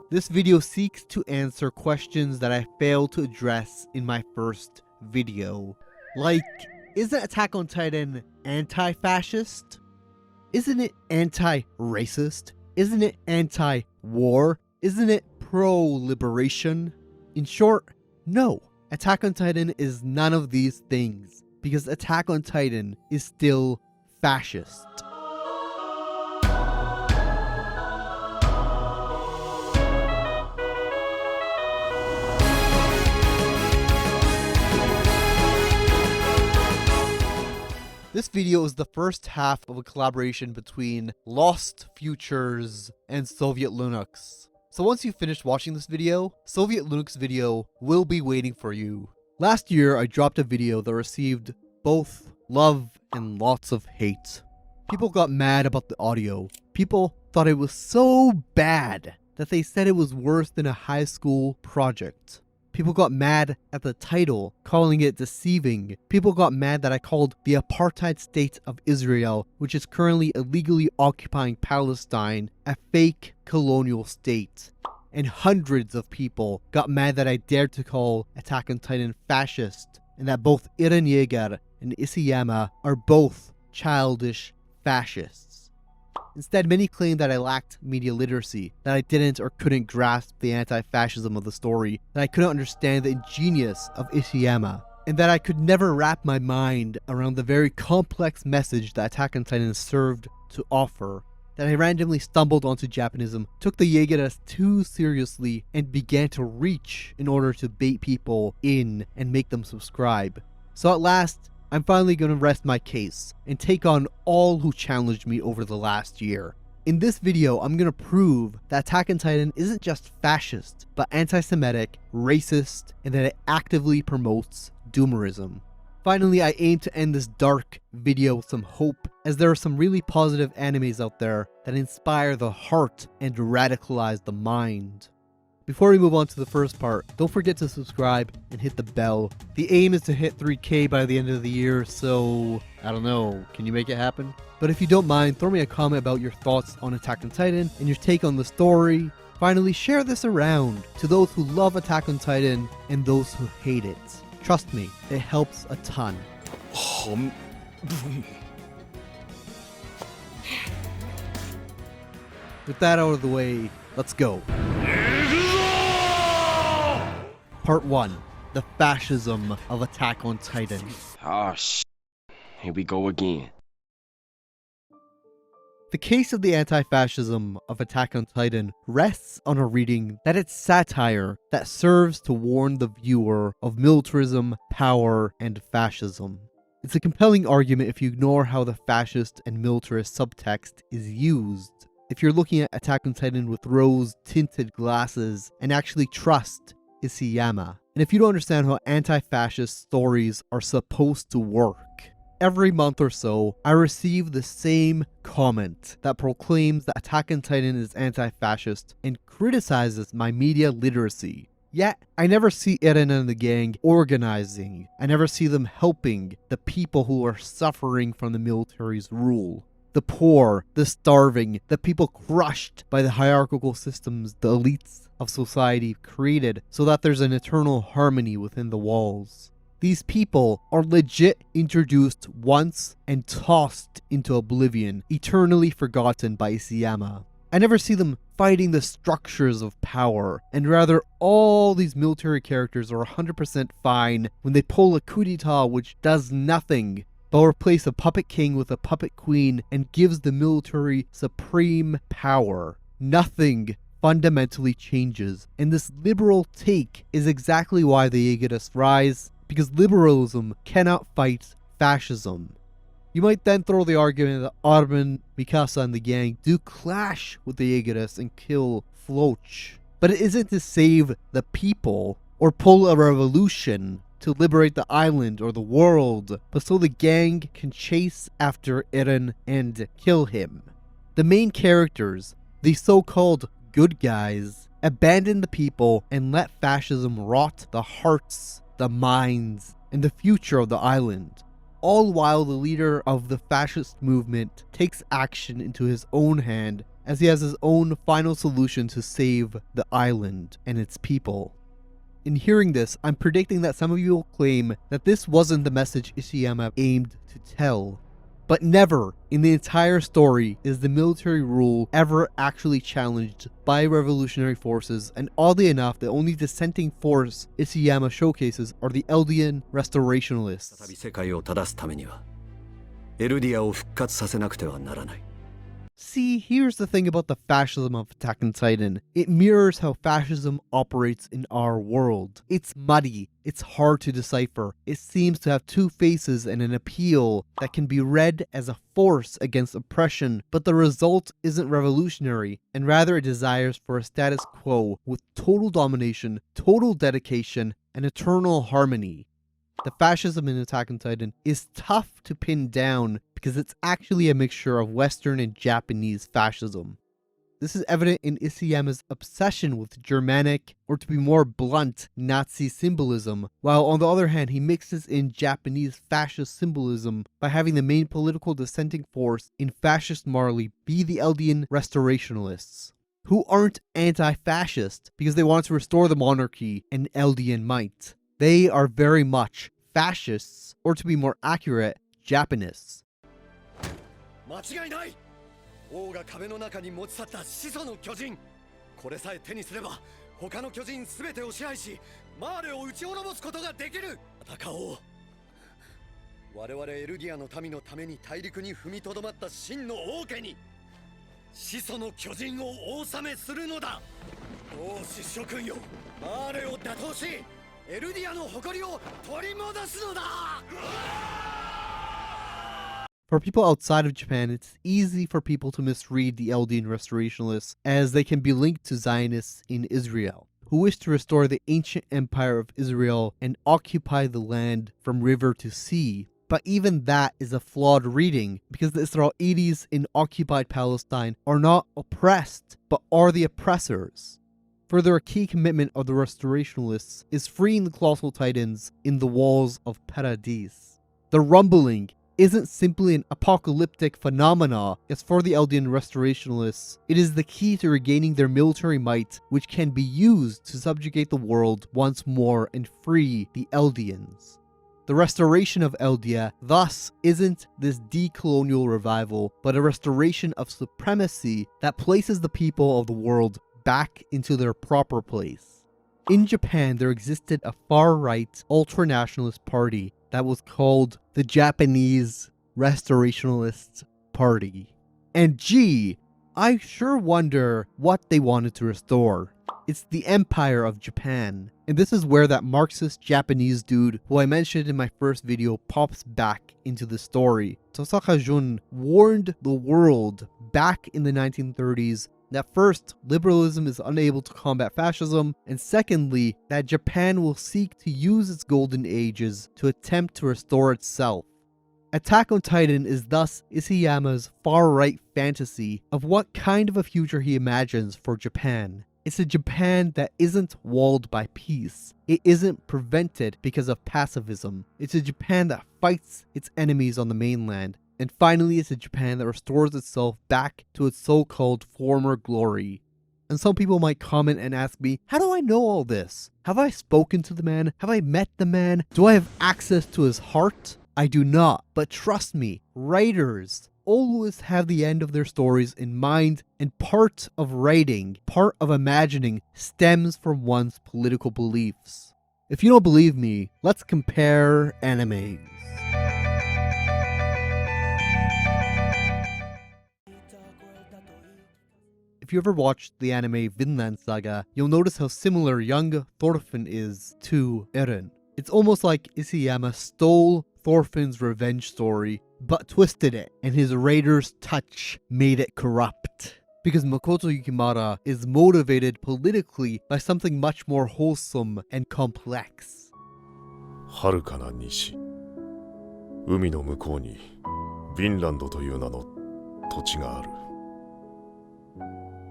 This video seeks to answer questions that I failed to address in my first video. Like, isn't Attack on Titan anti-fascist? Isn't it anti-racist? Isn't it anti-war? Isn't it pro-liberation? In short, no. Attack on Titan is none of these things, because Attack on Titan is still fascist. This video is the first half of a collaboration between Lost Futures and Soviet Linux. So once you've finished watching this video, Soviet Linux video will be waiting for you. Last year, I dropped a video that received both love and lots of hate. People got mad about the audio. People thought it was so bad that they said it was worse than a high school project. People got mad at the title, calling it deceiving. People got mad that I called the apartheid state of Israel, which is currently illegally occupying Palestine, a fake colonial state. And hundreds of people got mad that I dared to call Attack on Titan fascist, and that both Eren Yeager and Isayama are both childish fascists. Instead, many claimed that I lacked media literacy, that I didn't or couldn't grasp the anti-fascism of the story, that I couldn't understand the genius of Isayama, and that I could never wrap my mind around the very complex message that Attack on Titan served to offer, that I randomly stumbled onto Japanism, took the Jaegeras too seriously, and began to reach in order to bait people in and make them subscribe. So at last, I'm finally going to rest my case and take on all who challenged me over the last year. In this video, I'm going to prove that Attack on Titan isn't just fascist, but anti-Semitic, racist, and that it actively promotes Doomerism. Finally, I aim to end this dark video with some hope, as there are some really positive animes out there that inspire the heart and radicalize the mind. Before we move on to the first part, don't forget to subscribe and hit the bell. The aim is to hit 3K by the end of the year, so I don't know, can you make it happen? But if you don't mind, throw me a comment about your thoughts on Attack on Titan and your take on the story. Finally, share this around to those who love Attack on Titan and those who hate it. Trust me, it helps a ton. With that out of the way, let's go. Part 1. The Fascism of Attack on Titan. Oh, here we go again. The case of the anti-fascism of Attack on Titan rests on a reading that it's satire that serves to warn the viewer of militarism, power, and fascism. It's a compelling argument if you ignore how the fascist and militarist subtext is used. If you're looking at Attack on Titan with rose-tinted glasses and actually trust Isayama. And if you don't understand how anti-fascist stories are supposed to work, every month or so, I receive the same comment that proclaims that Attack on Titan is anti-fascist and criticizes my media literacy. Yet, I never see Eren and the gang organizing. I never see them helping the people who are suffering from the military's rule. The poor, the starving, the people crushed by the hierarchical systems the elites of society created so that there's an eternal harmony within the walls. These people are legit introduced once and tossed into oblivion, eternally forgotten by Isayama. I never see them fighting the structures of power, and rather all these military characters are 100% fine when they pull a coup d'etat which does nothing but replace a puppet king with a puppet queen and gives the military supreme power. Nothing fundamentally changes, and this liberal take is exactly why the Jaegeras rise, because liberalism cannot fight fascism. You might then throw the argument that Armin, Mikasa, and the gang do clash with the Jaegeras and kill Floch, but it isn't to save the people or pull a revolution to liberate the island or the world, but so the gang can chase after Eren and kill him. The main characters, the so-called good guys, abandon the people and let fascism rot the hearts, the minds, and the future of the island. All while the leader of the fascist movement takes action into his own hand as he has his own final solution to save the island and its people. In hearing this, I'm predicting that some of you will claim that this wasn't the message Ishiyama aimed to tell. But never in the entire story is the military rule ever actually challenged by revolutionary forces, and oddly enough, the only dissenting force Ishiyama showcases are the Eldian restorationalists. See, here's the thing about the fascism of Attack on Titan. It mirrors how fascism operates in our world. It's muddy, it's hard to decipher, it seems to have two faces and an appeal that can be read as a force against oppression, but the result isn't revolutionary, and rather it desires for a status quo with total domination, total dedication, and eternal harmony. The fascism in Attack on Titan is tough to pin down because it's actually a mixture of Western and Japanese fascism. This is evident in Ishiyama's obsession with Germanic, or to be more blunt, Nazi symbolism, while on the other hand he mixes in Japanese fascist symbolism by having the main political dissenting force in fascist Marley be the Eldian restorationalists, who aren't anti-fascist because they want to restore the monarchy and Eldian might. They are very much fascists, or to be more accurate, Japanists. 間違いない。王が壁の中に持ち去った始祖の巨人。これさえ手にすれば他の巨人すべてを支配し、マーレを打ち滅ぼすことができる。戦おう。我々エルディアの民のために大陸に踏みとどまった真の王家に始祖の巨人をお納めするのだ。同志諸君よ、マーレを打倒し、エルディアの誇りを取り戻すのだ。For people outside of Japan, it's easy for people to misread the Eldian restorationalists as they can be linked to Zionists in Israel, who wish to restore the ancient empire of Israel and occupy the land from river to sea. But even that is a flawed reading, because the Israelis in occupied Palestine are not oppressed, but are the oppressors. Further, a key commitment of the restorationalists is freeing the colossal titans in the walls of Paradis. The rumbling isn't simply an apocalyptic phenomena, as for the Eldian restorationalists, it is the key to regaining their military might, which can be used to subjugate the world once more and free the Eldians. The restoration of Eldia, thus, isn't this decolonial revival, but a restoration of supremacy that places the people of the world back into their proper place. In Japan, there existed a far-right ultranationalist party that was called the Japanese Restorationalist Party. And gee, I sure wonder what they wanted to restore. It's the Empire of Japan. And this is where that Marxist Japanese dude who I mentioned in my first video pops back into the story. Tosaka Jun warned the world back in the 1930s that first, liberalism is unable to combat fascism, and secondly, that Japan will seek to use its golden ages to attempt to restore itself. Attack on Titan is thus Ishiyama's far-right fantasy of what kind of a future he imagines for Japan. It's a Japan that isn't walled by peace. It isn't prevented because of pacifism. It's a Japan that fights its enemies on the mainland. And finally, it's a Japan that restores itself back to its so-called former glory. And some people might comment and ask me, how do I know all this? Have I spoken to the man? Have I met the man? Do I have access to his heart? I do not. But trust me, writers always have the end of their stories in mind, and part of writing, part of imagining, stems from one's political beliefs. If you don't believe me, let's compare animes. If you ever watched the anime Vinland Saga, you'll notice how similar young Thorfinn is to Eren. It's almost like Ishiyama stole Thorfinn's revenge story, but twisted it, and his raider's touch made it corrupt. Because Makoto Yukimura is motivated politically by something much more wholesome and complex. 遥かな西、海の向こうにヴィンランドという名の土地がある。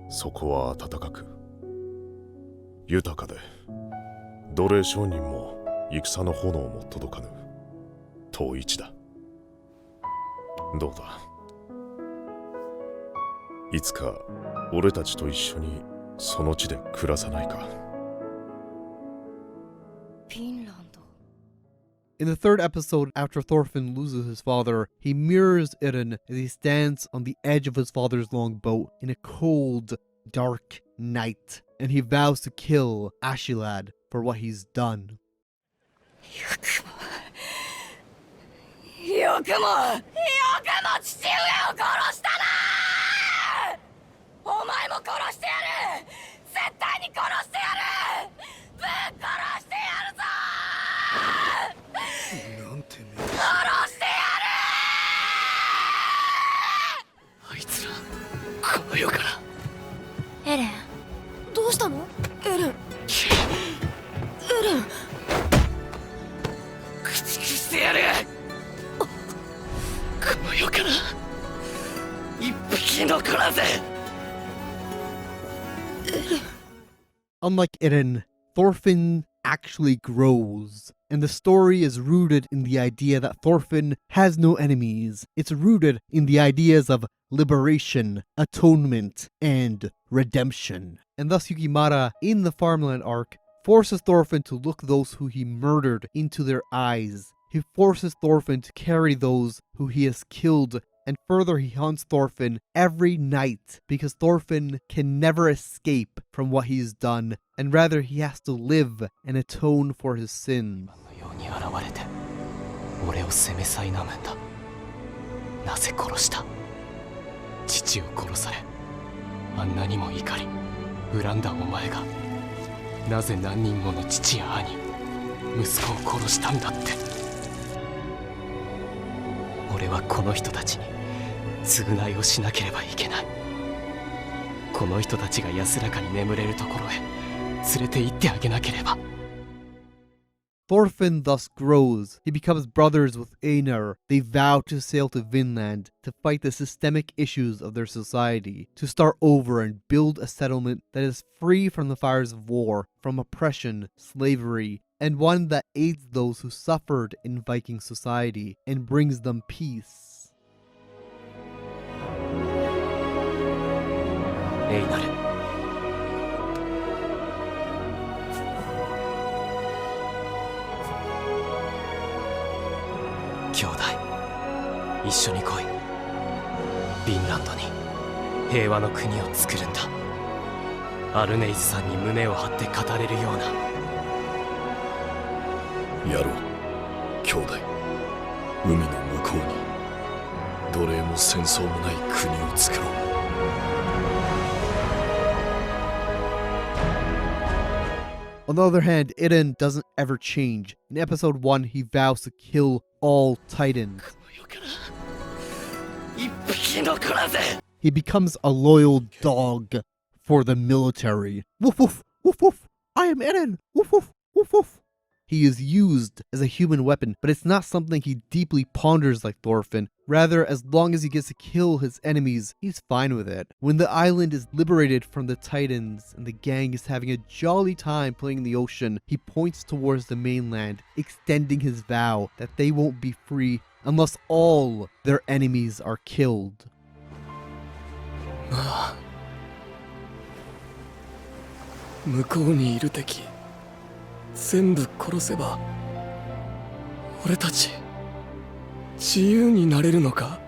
そこは暖かく豊かで、奴隷商人も戦の炎も届かぬ遠い地だ。どうだ、いつか俺たちと一緒にその地で暮らさないか。フィンランド。 In the third episode, after Thorfinn loses his father, he mirrors Idun as he stands on the edge of his father's longboat in a cold, dark night, and he vows to kill Ashilad for what he's done. よくも父上を殺したな。お前も殺してやる。絶対に殺してやる。ぶっ殺してやるぞ。なんてめ殺してやあいつらこの世から。る。エレン、どうしたの？エレン。駆逐してやる。この世から一匹残らず。Unlike Idun, Thorfinn actually grows, and the story is rooted in the idea that Thorfinn has no enemies. It's rooted in the ideas of liberation, atonement, and redemption. And thus Yukimara, in the Farmland arc, forces Thorfinn to look those who he murdered into their eyes. He forces Thorfinn to carry those who he has killed, and further he haunts Thorfinn every night because Thorfinn can never escape from what he's done, and rather he has to live and atone for his sins. ように現れて俺を責め苛むんだ。なぜ殺した？父を殺されあんなにも怒り恨んだお前がなぜ何人もの父や兄息子を殺したんだって。俺はこの人たちに償いをしなければいけない。この人たちが安らかに眠れるところへ連れて行ってあげなければ。Thorfinn thus grows. He becomes brothers with Einar. They vow to sail to Vinland to fight the systemic issues of their society, to start over and build a settlement that is free from the fires of war, from oppression, slavery, and one that aids those who suffered in Viking society and brings them peace. エイナル、兄弟一緒に来い。フィンランドに平和の国を作るんだ。アルネイズさんに胸を張って語れるような。やろう、兄弟。海の向こうに奴隷も戦争もない国を作ろう。On the other hand, Idun doesn't ever change. In episode 1, he vows to kill all Titans. He becomes a loyal dog for the military. Woof woof, woof woof, I am Idun, woof woof, woof woof. He is used as a human weapon, but it's not something he deeply ponders like Thorfinn. Rather, as long as he gets to kill his enemies, he's fine with it. When the island is liberated from the Titans and the gang is having a jolly time playing in the ocean, he points towards the mainland, extending his vow that they won't be free unless all their enemies are killed. 向こうにいる敵全部殺せば俺たち自由になれるのか?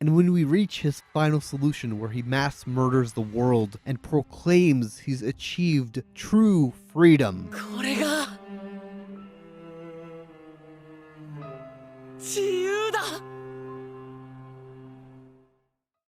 And when we reach his final solution where he mass murders the world and proclaims he's achieved true freedom, これが自由だ.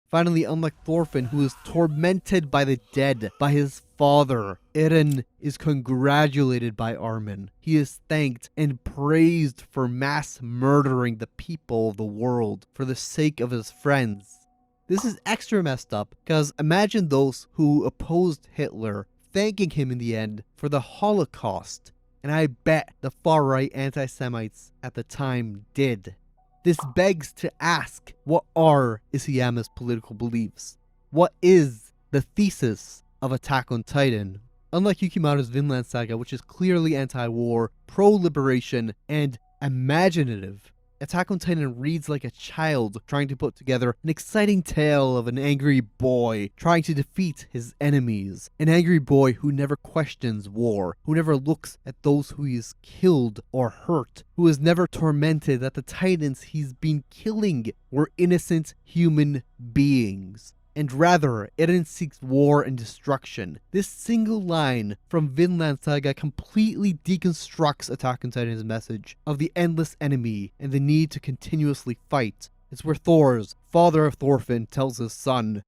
Finally, unlike Thorfinn, who is tormented by the dead, by his father, Idun is congratulated by Armin. He is thanked and praised for mass murdering the people of the world for the sake of his friends. This is extra messed up, because imagine those who opposed Hitler thanking him in the end for the Holocaust. And I bet the far-right anti-Semites at the time did. This begs to ask, what are Isayama's political beliefs? What is the thesis of Attack on Titan? Unlike Yukimura's Vinland Saga, which is clearly anti-war, pro-liberation, and imaginative, Attack on Titan reads like a child trying to put together an exciting tale of an angry boy trying to defeat his enemies. An angry boy who never questions war, who never looks at those who he has killed or hurt, who is never tormented that the Titans he's been killing were innocent human beings. And rather, Eren seeks war and destruction. This single line from Vinland Saga completely deconstructs Attack on Titan's message of the endless enemy and the need to continuously fight. It's where Thor's, father of Thorfinn, tells his son,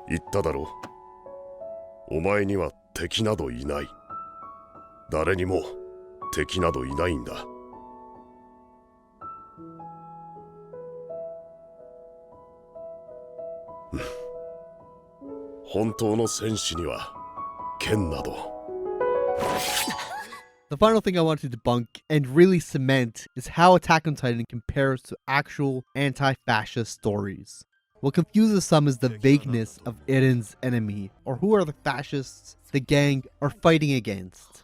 言っただろう。お前には敵などいない。誰にも敵などいないんだ。本当の戦士には剣など。The final thing I want to debunk and really cement is how Attack on Titan compares to actual anti-fascist stories. What confuses some is the vagueness of Eren's enemy, or who are the fascists the gang are fighting against.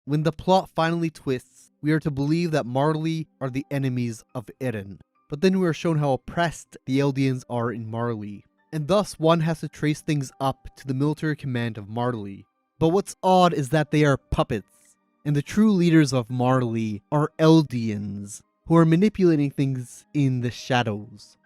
When the plot finally twists, we are to believe that Marley are the enemies of Eren. But then we are shown how oppressed the Eldians are in Marley, and thus one has to trace things up to the military command of Marley. But what's odd is that they are puppets, and the true leaders of Marley are Eldians, who are manipulating things in the shadows.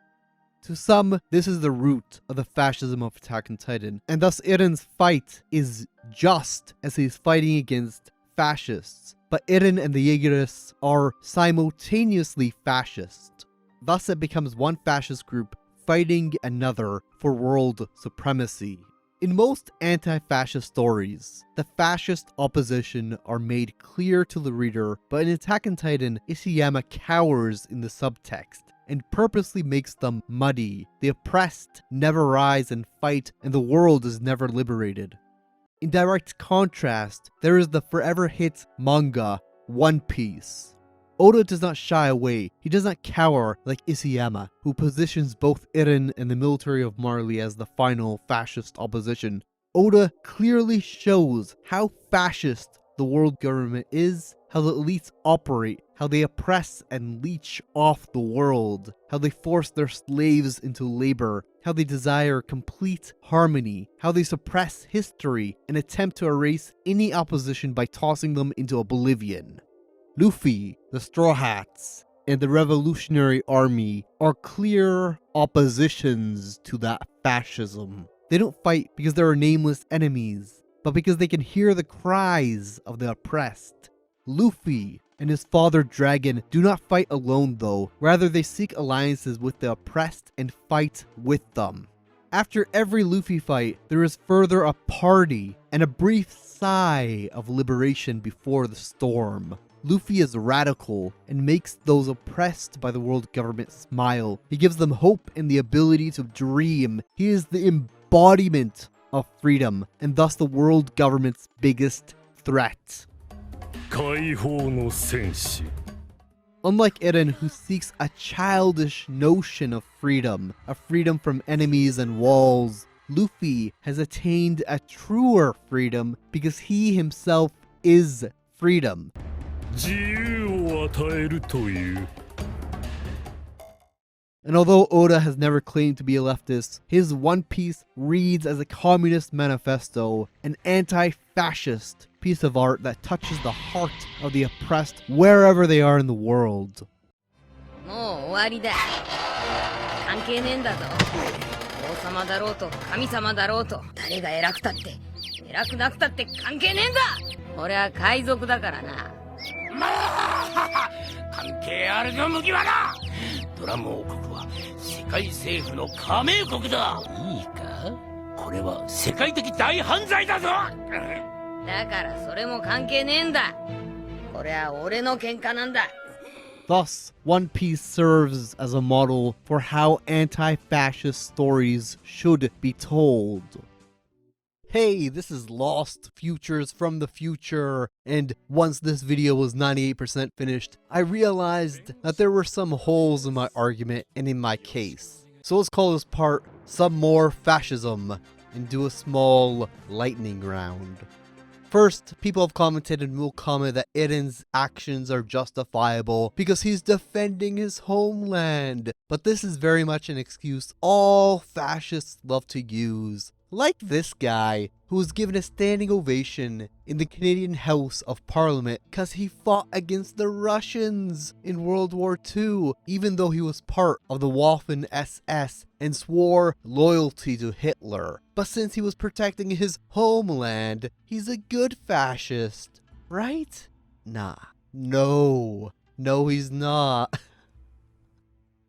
To some, this is the root of the fascism of Attack on Titan, and thus Eren's fight is just as he's fighting against fascists, but Eren and the Jaegerists are simultaneously fascist. Thus it becomes one fascist group fighting another for world supremacy. In most anti-fascist stories, the fascist opposition are made clear to the reader, but in Attack on Titan, Isayama cowers in the subtext and purposely makes them muddy. The oppressed never rise and fight, and the world is never liberated. In direct contrast, there is the forever hit manga, One Piece. Oda does not shy away. He does not cower like Isayama, who positions both Eren and the military of Marley as the final fascist opposition. Oda clearly shows how fascist the world government is, how the elites operate, how they oppress and leech off the world, how they force their slaves into labor, how they desire complete harmony, how they suppress history and attempt to erase any opposition by tossing them into oblivion. Luffy, the Straw Hats, and the Revolutionary Army are clear oppositions to that fascism. They don't fight because there are nameless enemies, but because they can hear the cries of the oppressed. Luffy and his father Dragon do not fight alone though, rather they seek alliances with the oppressed and fight with them. After every Luffy fight, there is further a party and a brief sigh of liberation before the storm. Luffy is radical and makes those oppressed by the world government smile. He gives them hope and the ability to dream. He is the embodiment of freedom and thus the world government's biggest threat. Unlike Eren, who seeks a childish notion of freedom, a freedom from enemies and walls, Luffy has attained a truer freedom because he himself is freedom. And although Oda has never claimed to be a leftist, his One Piece reads as a communist manifesto, an anti-fascist piece of art that touches the heart of the oppressed wherever they are in the world. もう終わりだ。関係ねえんだぞ。王様だろうと神様だろうと誰が偉くたって偉くなくたって関係ねえんだ。俺は海賊だからな。まあ関係あるぞ麦わら。ドラム王国は世界政府の加盟国だ。いいか、これは世界的大犯罪だぞ。だからそれも関係ねえんだ。これは俺の喧嘩なんだ。Thus, One Piece serves as a model for how anti-fascist stories should be told. Hey, this is Lost Futures from the Future, and once this video was 98% finished, I realized that there were some holes in my argument and in my case. So let's call this part Some More Fascism, and do a small lightning round. First, people have commented and will comment that Eren's actions are justifiable because he's defending his homeland. But this is very much an excuse all fascists love to use. Like this guy, who was given a standing ovation in the Canadian House of Parliament because he fought against the Russians in World War II, even though he was part of the Waffen SS and swore loyalty to Hitler. But since he was protecting his homeland, he's a good fascist, right? Nah. No, he's not.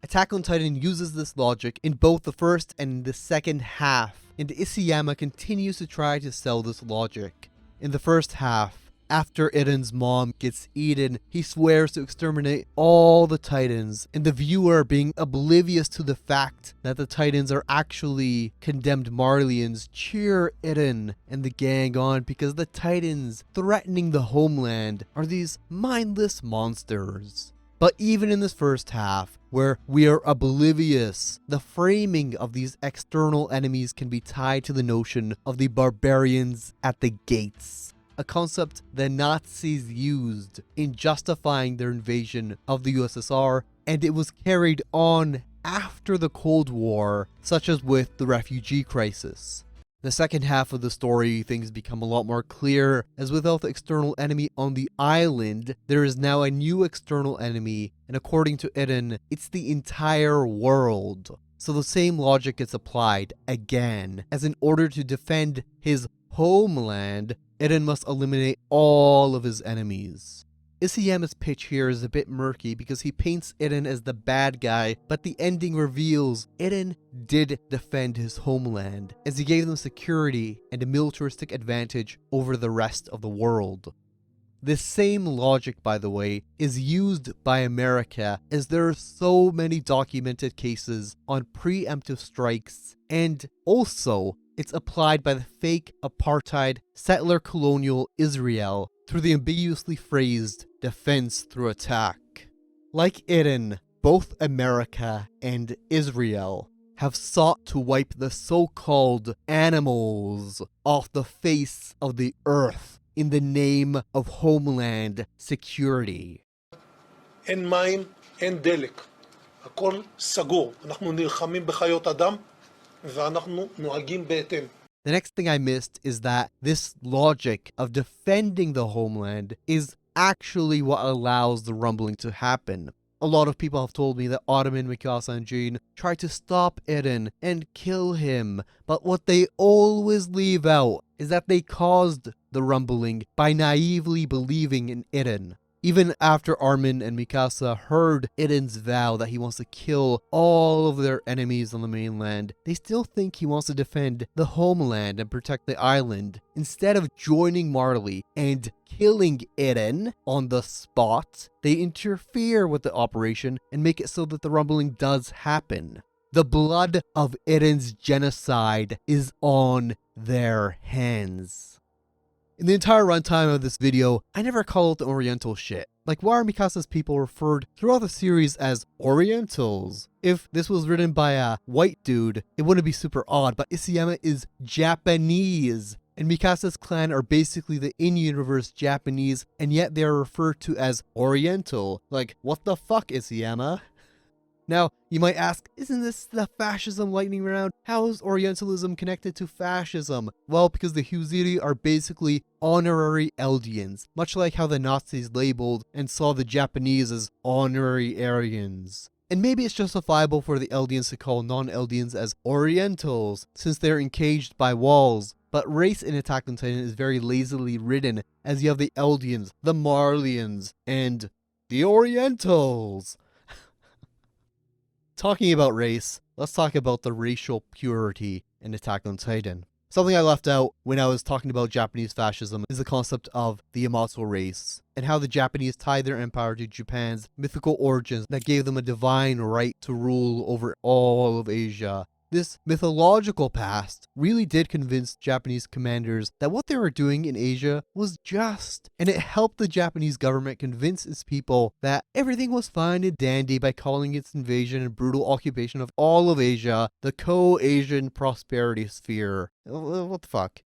Attack on Titan uses this logic in both the first and the second half, and Isayama continues to try to sell this logic. In the first half, after Eren's mom gets eaten, he swears to exterminate all the Titans, and the viewer, being oblivious to the fact that the Titans are actually condemned Marlians, cheer Eren and the gang on because the Titans threatening the homeland are these mindless monsters. But even in this first half, where we are oblivious, the framing of these external enemies can be tied to the notion of the barbarians at the gates, a concept the Nazis used in justifying their invasion of the USSR, and it was carried on after the Cold War, such as with the refugee crisis. The second half of the story, things become a lot more clear, as without the external enemy on the island, there is now a new external enemy, and according to Eren, it's the entire world. So the same logic gets applied again, as in order to defend his homeland, Eren must eliminate all of his enemies. Isayama's pitch here is a bit murky because he paints Eren as the bad guy, but the ending reveals Eren did defend his homeland, as he gave them security and a militaristic advantage over the rest of the world. This same logic, by the way, is used by America, as there are so many documented cases on preemptive strikes, and also it's applied by the fake apartheid settler colonial Israel through the ambiguously phrased defense through attack. Like Eren, both America and Israel have sought to wipe the so-called animals off the face of the earth in the name of homeland security. אין מים, אין דלק. הכל סגור. אנחנו נלחמים בחיות אדם ואנחנו נוהגים בהתאם. The next thing I missed is that this logic of defending the homeland is actually what allows the rumbling to happen. A lot of people have told me that Ottoman, Mikasa, and Jane tried to stop Eren and kill him, but what they always leave out is that they caused the rumbling by naively believing in Eren. Even after Armin and Mikasa heard Eren's vow that he wants to kill all of their enemies on the mainland, they still think he wants to defend the homeland and protect the island, instead of joining Marley and killing Eren on the spot. They interfere with the operation and make it so that the rumbling does happen. The blood of Eren's genocide is on their hands. In the entire runtime of this video, I never call it the Oriental shit. Like, why are Mikasa's people referred throughout the series as Orientals? If this was written by a white dude, it wouldn't be super odd, but Isayama is Japanese, and Mikasa's clan are basically the in-universe Japanese, and yet they are referred to as Oriental. Like, what the fuck, Isayama? Now, you might ask, isn't this the fascism lightning round? How is Orientalism connected to fascism? Well, because the Huziri are basically honorary Eldians, much like how the Nazis labeled and saw the Japanese as honorary Aryans. And maybe it's justifiable for the Eldians to call non-Eldians as Orientals, since they're encaged by walls. But race in Attack on Titan is very lazily written, as you have the Eldians, the Marlians, and the Orientals. Talking about race, let's talk about the racial purity in Attack on Titan. Something I left out when I was talking about Japanese fascism is the concept of the Yamato race, and how the Japanese tied their empire to Japan's mythical origins that gave them a divine right to rule over all of Asia. This mythological past really did convince Japanese commanders that what they were doing in Asia was just, and it helped the Japanese government convince its people that everything was fine and dandy by calling its invasion and brutal occupation of all of Asia the Co-Asian Prosperity Sphere. What the fuck?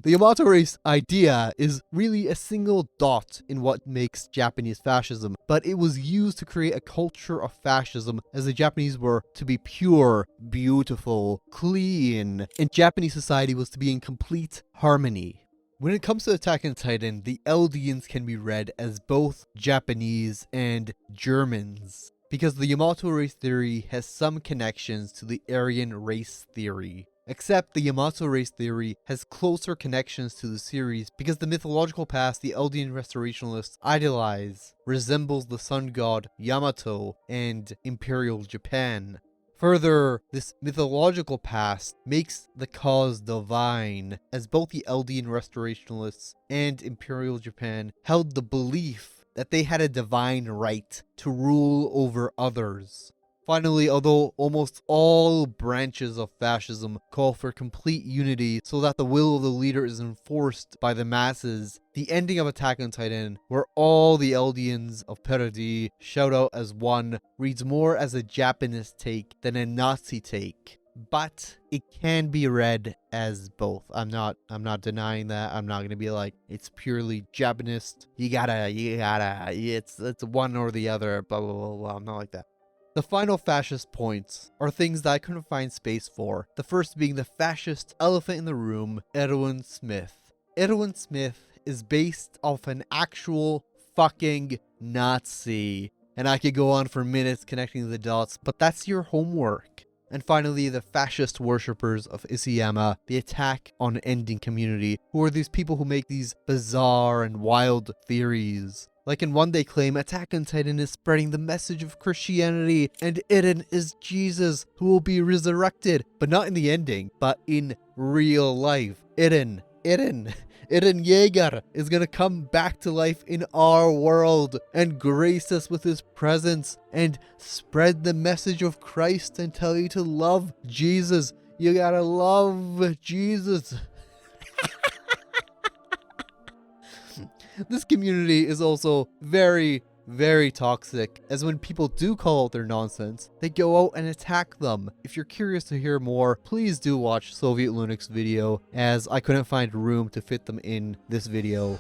The Yamato race idea is really a single dot in what makes Japanese fascism, but it was used to create a culture of fascism as the Japanese were to be pure, beautiful, clean, and Japanese society was to be in complete harmony. When it comes to Attack on Titan, the Eldians can be read as both Japanese and Germans, because the Yamato race theory has some connections to the Aryan race theory. Except the Yamato race theory has closer connections to the series because the mythological past the Eldian restorationalists idolize resembles the sun god Yamato and Imperial Japan. Further, this mythological past makes the cause divine, as both the Eldian restorationalists and Imperial Japan held the belief that they had a divine right to rule over others. Finally, although almost all branches of fascism call for complete unity so that the will of the leader is enforced by the masses, the ending of Attack on Titan, where all the Eldians of Paradis shout out as one, reads more as a Japanese take than a Nazi take. But it can be read as both. I'm not denying that. I'm not gonna be like, it's purely Japanese. It's one or the other, blah blah blah blah. I'm not like that. The final fascist points are things that I couldn't find space for. The first being the fascist elephant in the room, Erwin Smith. Erwin Smith is based off an actual fucking Nazi. And I could go on for minutes connecting the dots, but that's your homework. And finally, the fascist worshippers of Isayama, the attack on ending community, who are these people who make these bizarre and wild theories. Like in one they claim Attack on Titan is spreading the message of Christianity and Eren is Jesus who will be resurrected, but not in the ending, but in real life. Eren Yeager is gonna come back to life in our world and grace us with his presence and spread the message of Christ and tell you to love Jesus. You gotta love Jesus. This community is also very, very toxic, as when people do call out their nonsense, they go out and attack them. If you're curious to hear more, please do watch Soviet Lunak's video, as I couldn't find room to fit them in this video.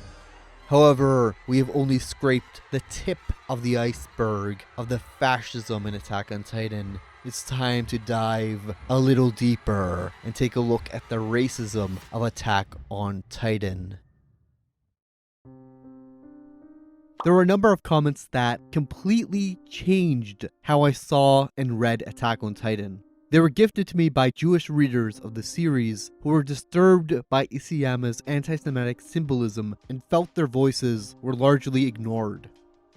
However, we have only scraped the tip of the iceberg of the fascism in Attack on Titan. It's time to dive a little deeper and take a look at the racism of Attack on Titan. There were a number of comments that completely changed how I saw and read Attack on Titan. They were gifted to me by Jewish readers of the series who were disturbed by Isayama's anti-Semitic symbolism and felt their voices were largely ignored.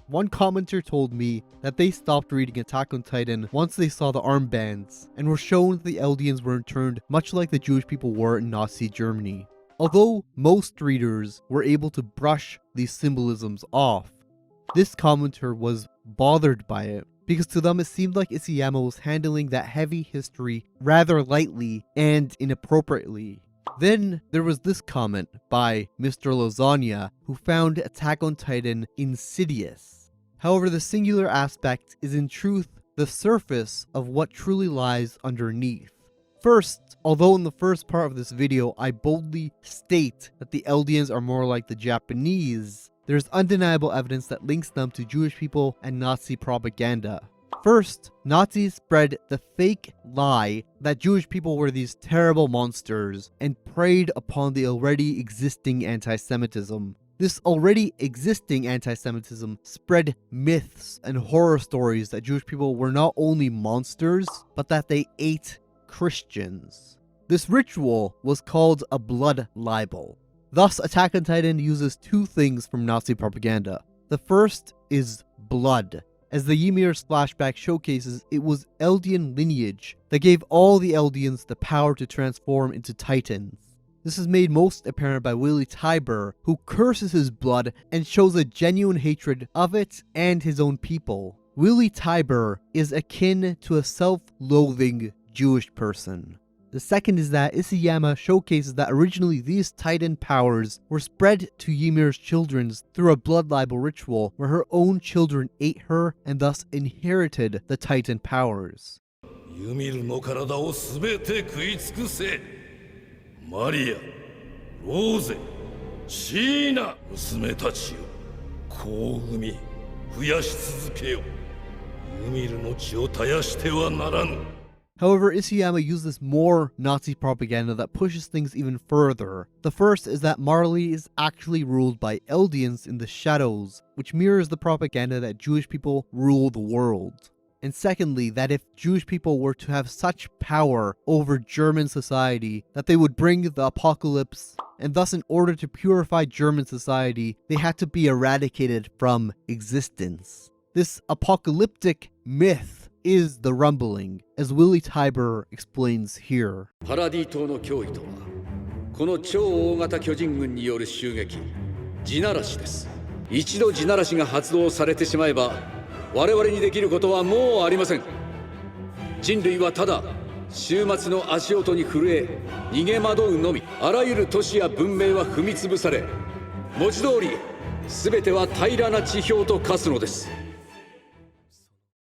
One commenter told me that they stopped reading Attack on Titan once they saw the armbands and were shown that the Eldians were interned much like the Jewish people were in Nazi Germany. Although most readers were able to brush these symbolisms off, this commenter was bothered by it because to them it seemed like Isayama was handling that heavy history rather lightly and inappropriately. Then there was this comment by Mr. Lasagna who found Attack on Titan insidious. However, the singular aspect is in truth the surface of what truly lies underneath. First, although in the first part of this video I boldly state that the Eldians are more like the Japanese, there's undeniable evidence that links them to Jewish people and Nazi propaganda. First, Nazis spread the fake lie that Jewish people were these terrible monsters and preyed upon the already existing anti-Semitism. This already existing anti-Semitism spread myths and horror stories that Jewish people were not only monsters, but that they ate Christians. This ritual was called a blood libel. Thus, Attack on Titan uses two things from Nazi propaganda. The first is blood. As the Ymir's flashback showcases, it was Eldian lineage that gave all the Eldians the power to transform into Titans. This is made most apparent by Willy Tybur, who curses his blood and shows a genuine hatred of it and his own people. Willy Tybur is akin to a self-loathing Jewish person. The second is that Isayama showcases that originally these Titan powers were spread to Ymir's children through a blood libel ritual where her own children ate her and thus inherited the Titan powers. ユミルの体をすべて食い尽くせマリアローゼ、シーナ、娘たちよ、子を産み増やし続けよ。ユミルの血を絶やしてはならぬ。 However, Isayama uses more Nazi propaganda that pushes things even further. The first is that Marley is actually ruled by Eldians in the shadows, which mirrors the propaganda that Jewish people rule the world. And secondly, that if Jewish people were to have such power over German society that they would bring the apocalypse, and thus in order to purify German society, they had to be eradicated from existence. This apocalyptic myth is the rumbling, as Willie Tybur explains here. パラディ島の脅威とは、この超大型巨人軍による襲撃、地ならしです。一度地ならしが発動されてしまえば、我々にできることはもうありません。人類はただ終末の足音に震え、逃げ惑うのみ。あらゆる都市や文明は踏み潰され、文字通り全ては平らな地表と化すのです。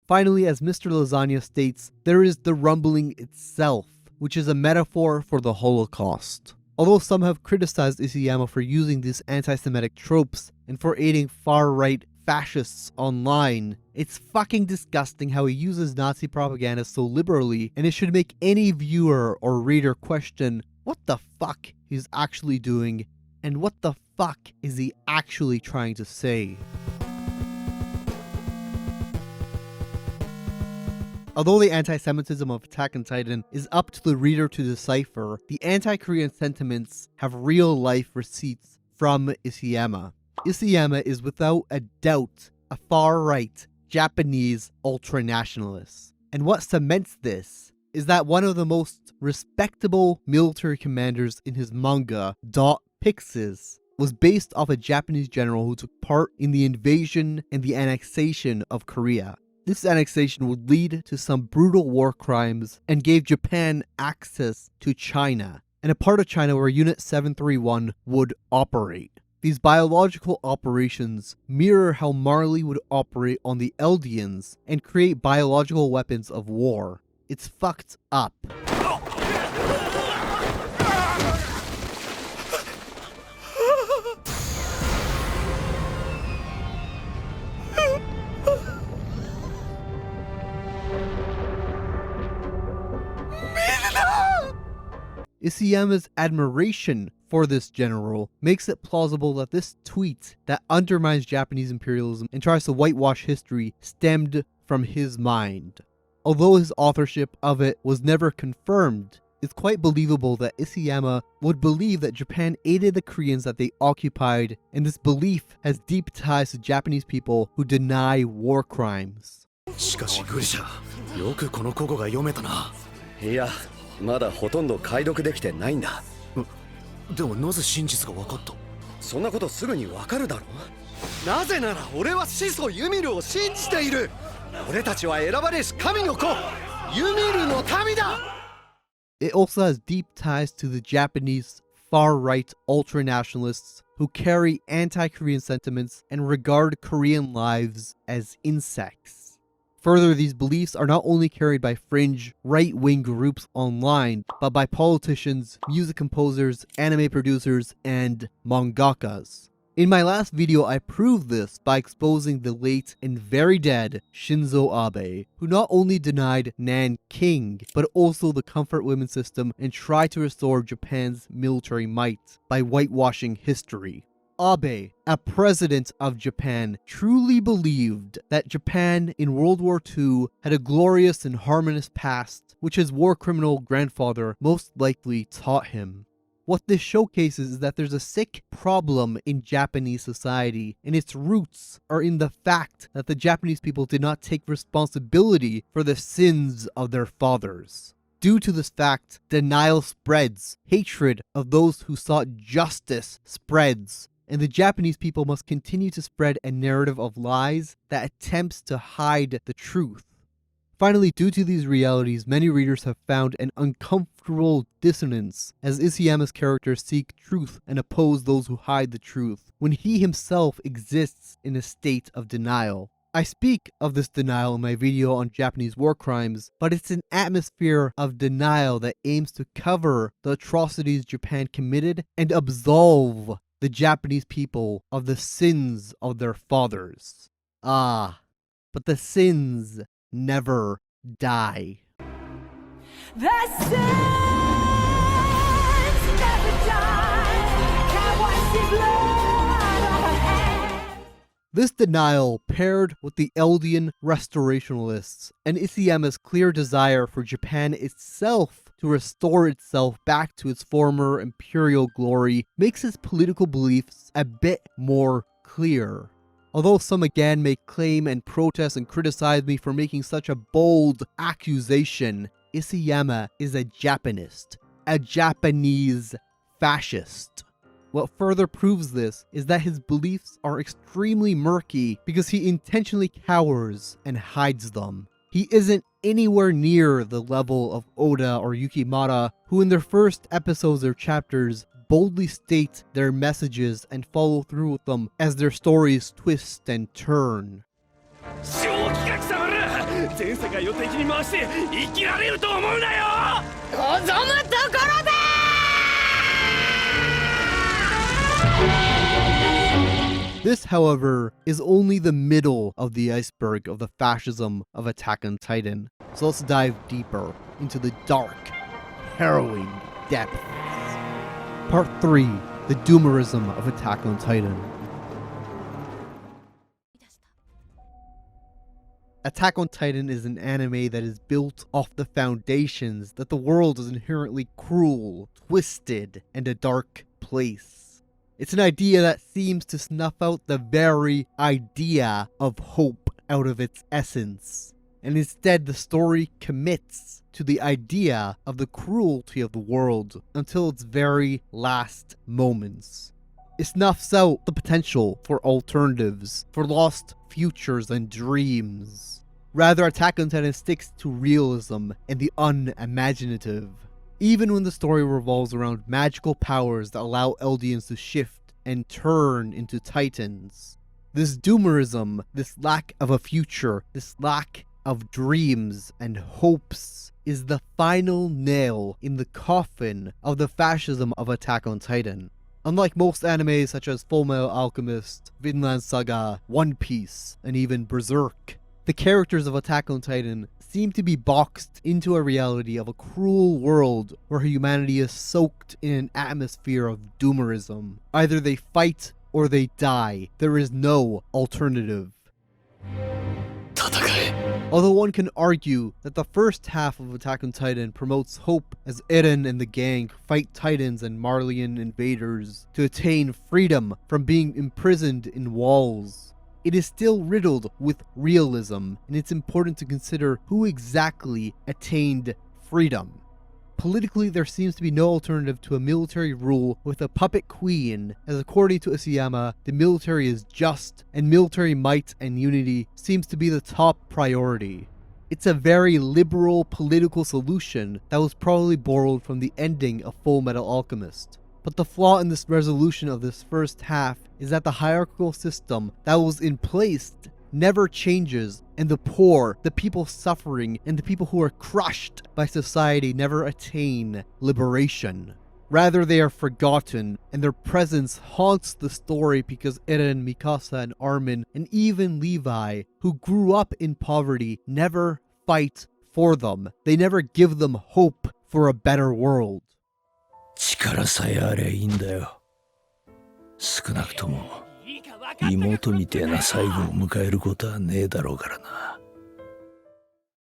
Finally, as Mr. Lasagna states, there is the rumbling itself, which is a metaphor for the Holocaust. Although some have criticized Isayama for using these anti-Semitic tropes and for aiding far-right fascists online, it's fucking disgusting how he uses Nazi propaganda so liberally, and it should make any viewer or reader question what the fuck he's actually doing and what the fuck is he actually trying to say. Although the anti-Semitism of Attack on Titan is up to the reader to decipher, the anti-Korean sentiments have real-life receipts from Isayama. Isayama is without a doubt a far-right Japanese ultranationalist. And what cements this is that one of the most respectable military commanders in his manga, Dot Pixis, was based off a Japanese general who took part in the invasion and the annexation of Korea. This annexation would lead to some brutal war crimes and gave Japan access to China, and a part of China where Unit 731 would operate. These biological operations mirror how Marley would operate on the Eldians and create biological weapons of war. It's fucked up. Isayama's admiration for this general makes it plausible that this tweet that undermines Japanese imperialism and tries to whitewash history stemmed from his mind. Although his authorship of it was never confirmed, it's quite believable that Isayama would believe that Japan aided the Koreans that they occupied, and this belief has deep ties to Japanese people who deny war crimes. しかしグリシャ、よくこの古語が読めたな。いや、まだほとんど解読できてないんだ。でもなぜ真実が分かった？そんなことすぐに分かるだろう。なぜなら俺は始祖ユミルを信じている。俺たちは選ばれし神の子、ユミルの民だ。It also has deep ties to the Japanese far-right ultranationalists who carry anti-Korean sentiments and regard Korean lives as insects. Further, these beliefs are not only carried by fringe right-wing groups online, but by politicians, music composers, anime producers, and mangakas. In my last video, I proved this by exposing the late and very dead Shinzo Abe, who not only denied Nanking, but also the comfort women system and tried to restore Japan's military might by whitewashing history. Abe, a president of Japan, truly believed that Japan in World War II had a glorious and harmonious past, which his war criminal grandfather most likely taught him. What this showcases is that there's a sick problem in Japanese society, and its roots are in the fact that the Japanese people did not take responsibility for the sins of their fathers. Due to this fact, denial spreads, hatred of those who sought justice spreads, and the Japanese people must continue to spread a narrative of lies that attempts to hide the truth. Finally, due to these realities, many readers have found an uncomfortable dissonance as Isayama's characters seek truth and oppose those who hide the truth, when he himself exists in a state of denial. I speak of this denial in my video on Japanese war crimes, but it's an atmosphere of denial that aims to cover the atrocities Japan committed and absolve the Japanese people of the sins of their fathers. Ah, but the sins never die. The sins never die. Can't wash the blood off her hands. This denial, paired with the Eldian restorationalists and Isayama's clear desire for Japan itself to restore itself back to its former imperial glory, makes his political beliefs a bit more clear. Although some again may claim and protest and criticize me for making such a bold accusation, Isayama is a Japanist, a Japanese fascist. What further proves this is that his beliefs are extremely murky because he intentionally cowers and hides them. He isn't anywhere near the level of Oda or Yukimura, who in their first episodes or chapters boldly state their messages and follow through with them as their stories twist and turn. 正気が貴様ら全世界を敵に回して生きられると思うなよ望むところだ。 This, however, is only the middle of the iceberg of the fascism of Attack on Titan. So let's dive deeper into the dark, harrowing depths. Part 3, the Doomerism of Attack on Titan. Attack on Titan is an anime that is built off the foundations that the world is inherently cruel, twisted, and a dark place. It's an idea that seems to snuff out the very idea of hope out of its essence. And instead the story commits to the idea of the cruelty of the world until its very last moments. It snuffs out the potential for alternatives, for lost futures and dreams. Rather, Attack on Titan sticks to realism and the unimaginative. Even when the story revolves around magical powers that allow Eldians to shift and turn into Titans. This Doomerism, this lack of a future, this lack of dreams and hopes, is the final nail in the coffin of the fascism of Attack on Titan. Unlike most animes such as Fullmetal Alchemist, Vinland Saga, One Piece, and even Berserk, the characters of Attack on Titan seem to be boxed into a reality of a cruel world where humanity is soaked in an atmosphere of doomerism. Either they fight or they die. There is no alternative. Although one can argue that the first half of Attack on Titan promotes hope as Eren and the gang fight Titans and Marleyan invaders to attain freedom from being imprisoned in walls, it is still riddled with realism, and it's important to consider who exactly attained freedom. Politically, there seems to be no alternative to a military rule with a puppet queen, as according to Isayama, the military is just, and military might and unity seems to be the top priority. It's a very liberal political solution that was probably borrowed from the ending of Fullmetal Alchemist. But the flaw in this resolution of this first half is that the hierarchical system that was in place never changes, and the poor, the people suffering, and the people who are crushed by society never attain liberation. Rather, they are forgotten, and their presence haunts the story because Eren, Mikasa, and Armin, and even Levi, who grew up in poverty, never fight for them. They never give them hope for a better world. 力さえありゃいいんだよ。少なくとも妹みてえな最後を迎えることはねえだろうからな。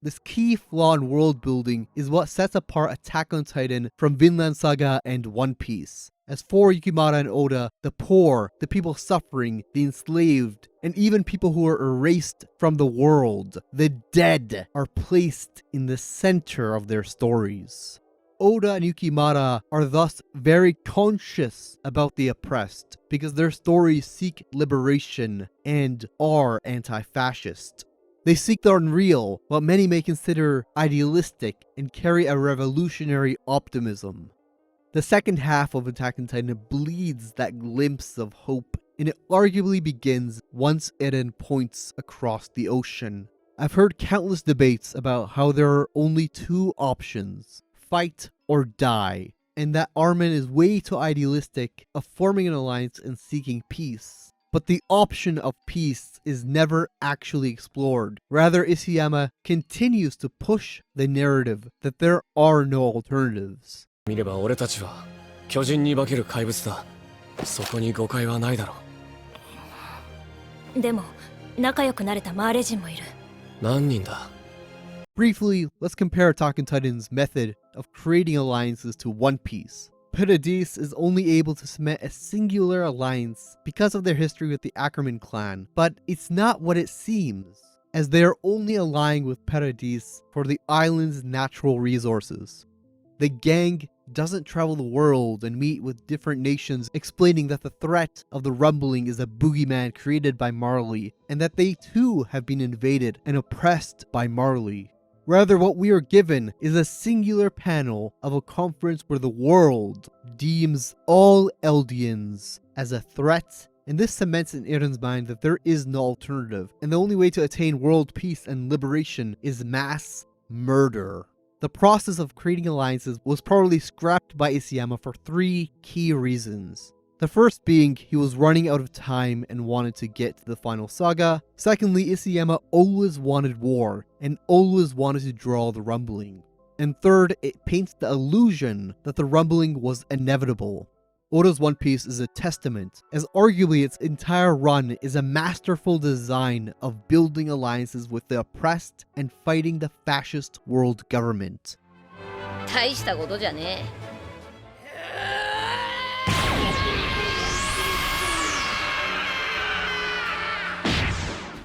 This key flaw in world building is what sets apart Attack on Titan from Vinland Saga and One Piece. As for Yukimura and Oda, the poor, the people suffering, the enslaved, and even people who are erased from the world, the dead, are placed in the center of their stories. Oda and Yukimura are thus very conscious about the oppressed because their stories seek liberation and are anti-fascist. They seek the unreal, what many may consider idealistic, and carry a revolutionary optimism. The second half of Attack on Titan bleeds that glimpse of hope and it arguably begins once Eren points across the ocean. I've heard countless debates about how there are only two options, fight or die, and that Armin is way too idealistic of forming an alliance and seeking peace. But the option of peace is never actually explored. Rather, Isayama continues to push the narrative that there are no alternatives. 見れば俺たちは巨人に化ける怪物だ。そこに誤解はないだろう。でも仲良くなれたマーレ人もいる。何人だ？ Briefly, let's compare Attack on Titan's method of creating alliances to One Piece. Paradis is only able to cement a singular alliance because of their history with the Ackerman clan, but it's not what it seems, as they are only allying with Paradis for the island's natural resources. The gang doesn't travel the world and meet with different nations explaining that the threat of the rumbling is a boogeyman created by Marley, and that they too have been invaded and oppressed by Marley. Rather, what we are given is a singular panel of a conference where the world deems all Eldians as a threat, and this cements in Eren's mind that there is no alternative, and the only way to attain world peace and liberation is mass murder. The process of creating alliances was probably scrapped by Isayama for three key reasons. The first being he was running out of time and wanted to get to the final saga. Secondly, Isayama always wanted war and always wanted to draw the rumbling. And third, it paints the illusion that the rumbling was inevitable. Oda's One Piece is a testament, as arguably its entire run is a masterful design of building alliances with the oppressed and fighting the fascist world government. 大したことじゃねえ。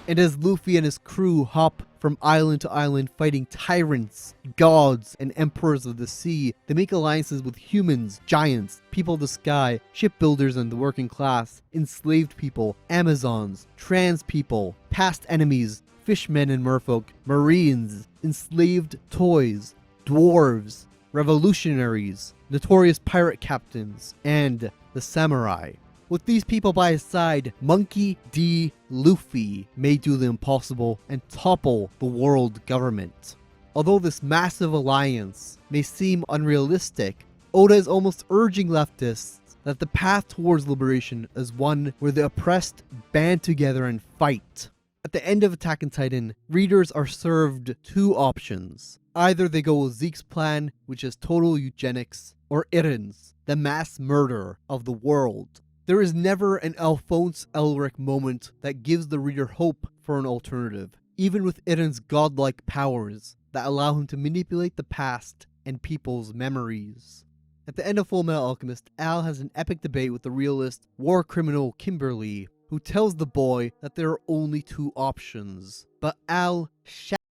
And as Luffy and his crew hop from island to island fighting tyrants, gods, and emperors of the sea, they make alliances with humans, giants, people of the sky, shipbuilders and the working class, enslaved people, Amazons, trans people, past enemies, fishmen and merfolk, marines, enslaved toys, dwarves, revolutionaries, notorious pirate captains, and the samurai. With these people by his side, Monkey D. Luffy may do the impossible and topple the world government. Although this massive alliance may seem unrealistic, Oda is almost urging leftists that the path towards liberation is one where the oppressed band together and fight. At the end of Attack on Titan, readers are served two options. Either they go with Zeke's plan, which is total eugenics, or Eren's, the mass murder of the world. There is never an Alphonse Elric moment that gives the reader hope for an alternative, even with Eren's godlike powers that allow him to manipulate the past and people's memories. At the end of Fullmetal Alchemist, Al has an epic debate with the realist war criminal Kimberly, who tells the boy that there are only two options. But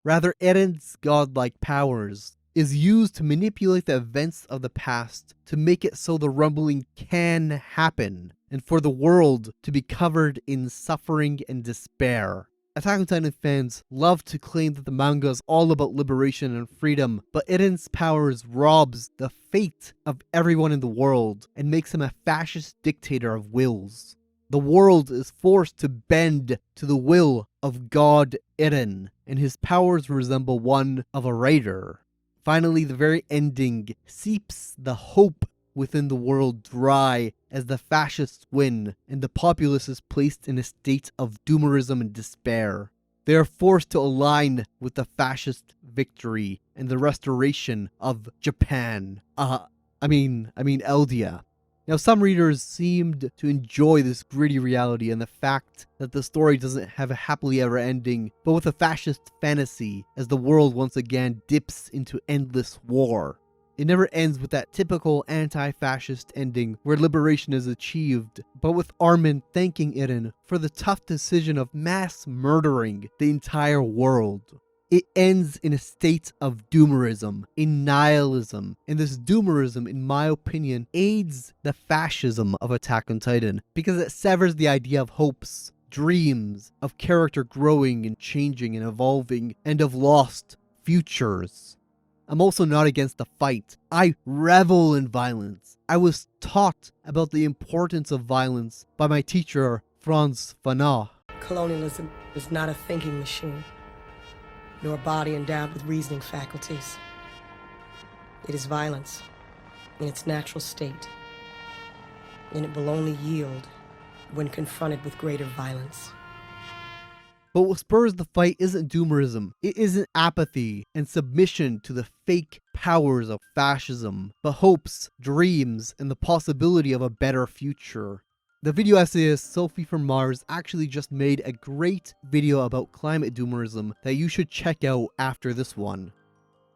rather Eren's godlike powers is used to manipulate the events of the past to make it so the rumbling can happen, and for the world to be covered in suffering and despair. Attack on Titan fans love to claim that the manga is all about liberation and freedom, but Eren's powers robs the fate of everyone in the world and makes him a fascist dictator of wills. The world is forced to bend to the will of God Eren, and his powers resemble one of a raider. Finally, the very ending seeps the hope within the world dry as the fascists win and the populace is placed in a state of doomerism and despair. They are forced to align with the fascist victory and the restoration of Japan. Eldia. Now, some readers seemed to enjoy this gritty reality and the fact that the story doesn't have a happily ever ending, but with a fascist fantasy as the world once again dips into endless war. It never ends with that typical anti-fascist ending where liberation is achieved, but with Armin thanking Eren for the tough decision of mass murdering the entire world. It ends in a state of doomerism, in nihilism, and this doomerism, in my opinion, aids the fascism of Attack on Titan because it severs the idea of hopes, dreams, of character growing and changing and evolving, and of lost futures. I'm also not against the fight. I revel in violence. I was taught about the importance of violence by my teacher, Franz Fanon. Colonialism is not a thinking machine, nor a body endowed with reasoning faculties. It is violence in its natural state, and it will only yield when confronted with greater violence. But what spurs the fight isn't doomerism, it isn't apathy and submission to the fake powers of fascism, but hopes, dreams, and the possibility of a better future. The video essayist Sophie from Mars actually just made a great video about climate doomerism that you should check out after this one.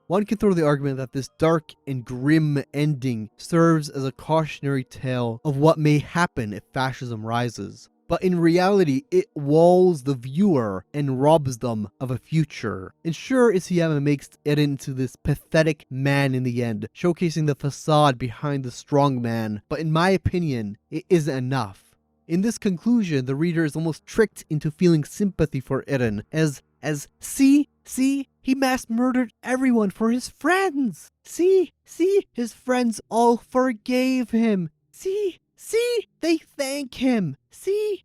One can throw the argument that this dark and grim ending serves as a cautionary tale of what may happen if fascism rises. But in reality, it walls the viewer and robs them of a future. And sure, Isayama makes it into this pathetic man in the end, showcasing the facade behind the strong man, but in my opinion, it isn't enough. In this conclusion, the reader is almost tricked into feeling sympathy for Eren, as see, he mass murdered everyone for his friends. See, his friends all forgave him. See, they thank him. See,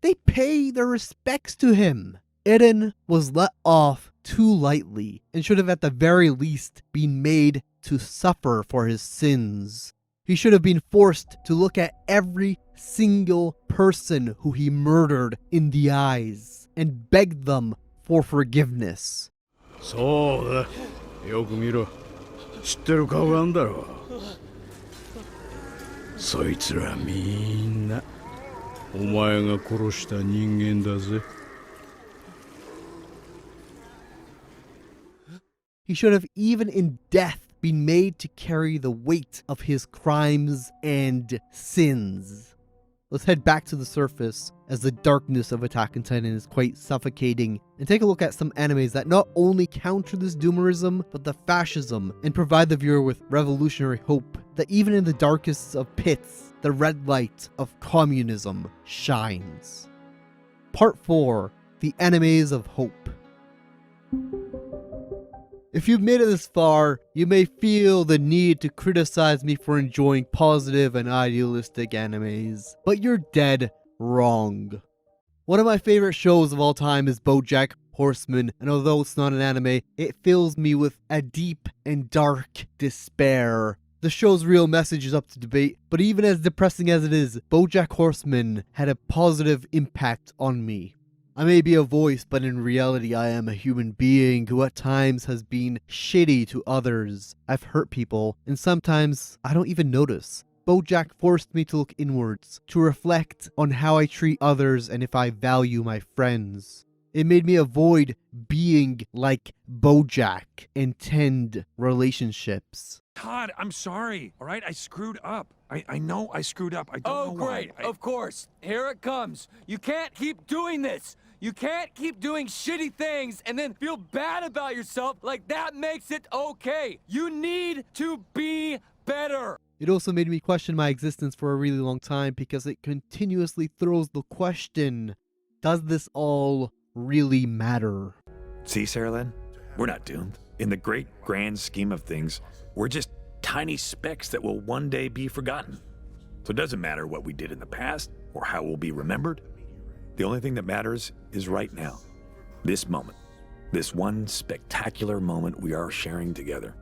they pay their respects to him. Eren was let off too lightly and should have at the very least been made to suffer for his sins. He should have been forced to look at every single person who he murdered in the eyes and beg them for forgiveness. そうだ。よく見ろ。知ってる顔があんだろ。そいつらみんなお前が殺した人間だぜ。He should have even in death been made to carry the weight of his crimes and sins. Let's head back to the surface, as the darkness of Attack on Titan is quite suffocating, and take a look at some animes that not only counter this doomerism, but the fascism, and provide the viewer with revolutionary hope that even in the darkest of pits, the red light of communism shines. Part 4. The Animes of Hope. If you've made it this far, you may feel the need to criticize me for enjoying positive and idealistic animes, but you're dead wrong. One of my favorite shows of all time is BoJack Horseman, and although it's not an anime, it fills me with a deep and dark despair. The show's real message is up to debate, but even as depressing as it is, BoJack Horseman had a positive impact on me. I may be a voice, but in reality I am a human being who at times has been shitty to others. I've hurt people, and sometimes I don't even notice. BoJack forced me to look inwards, to reflect on how I treat others and if I value my friends. It made me avoid being like BoJack and tend relationships. Todd, I'm sorry, all right? I screwed up. I know I screwed up. I don't know why. Oh, great. Of course. Here it comes. You can't keep doing this. You can't keep doing shitty things and then feel bad about yourself like that makes it okay. You need to be better. It also made me question my existence for a really long time because it continuously throws the question, does this all really matter? See, Sarah Lynn? We're not doomed. In the great grand scheme of things, we're just tiny specks that will one day be forgotten. So it doesn't matter what we did in the past or how we'll be remembered. The only thing that matters is right now. This moment. This one spectacular moment we are sharing together.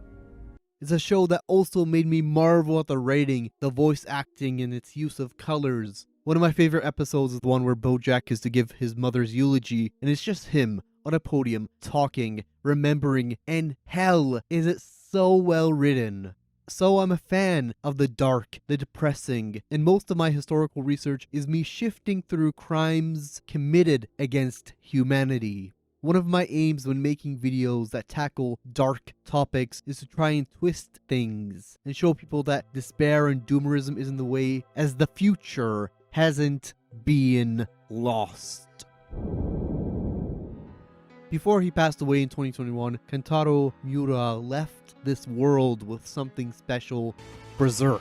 It's a show that also made me marvel at the writing, the voice acting, and its use of colors. One of my favorite episodes is the one where BoJack is to give his mother's eulogy, and it's just him on a podium, talking, remembering, and hell, is it so well written. So I'm a fan of the dark, the depressing, and most of my historical research is me shifting through crimes committed against humanity. One of my aims when making videos that tackle dark topics is to try and twist things and show people that despair and doomerism isn't the way, as the future hasn't been lost. Before he passed away in 2021, Kentaro Miura left this world with something special: Berserk.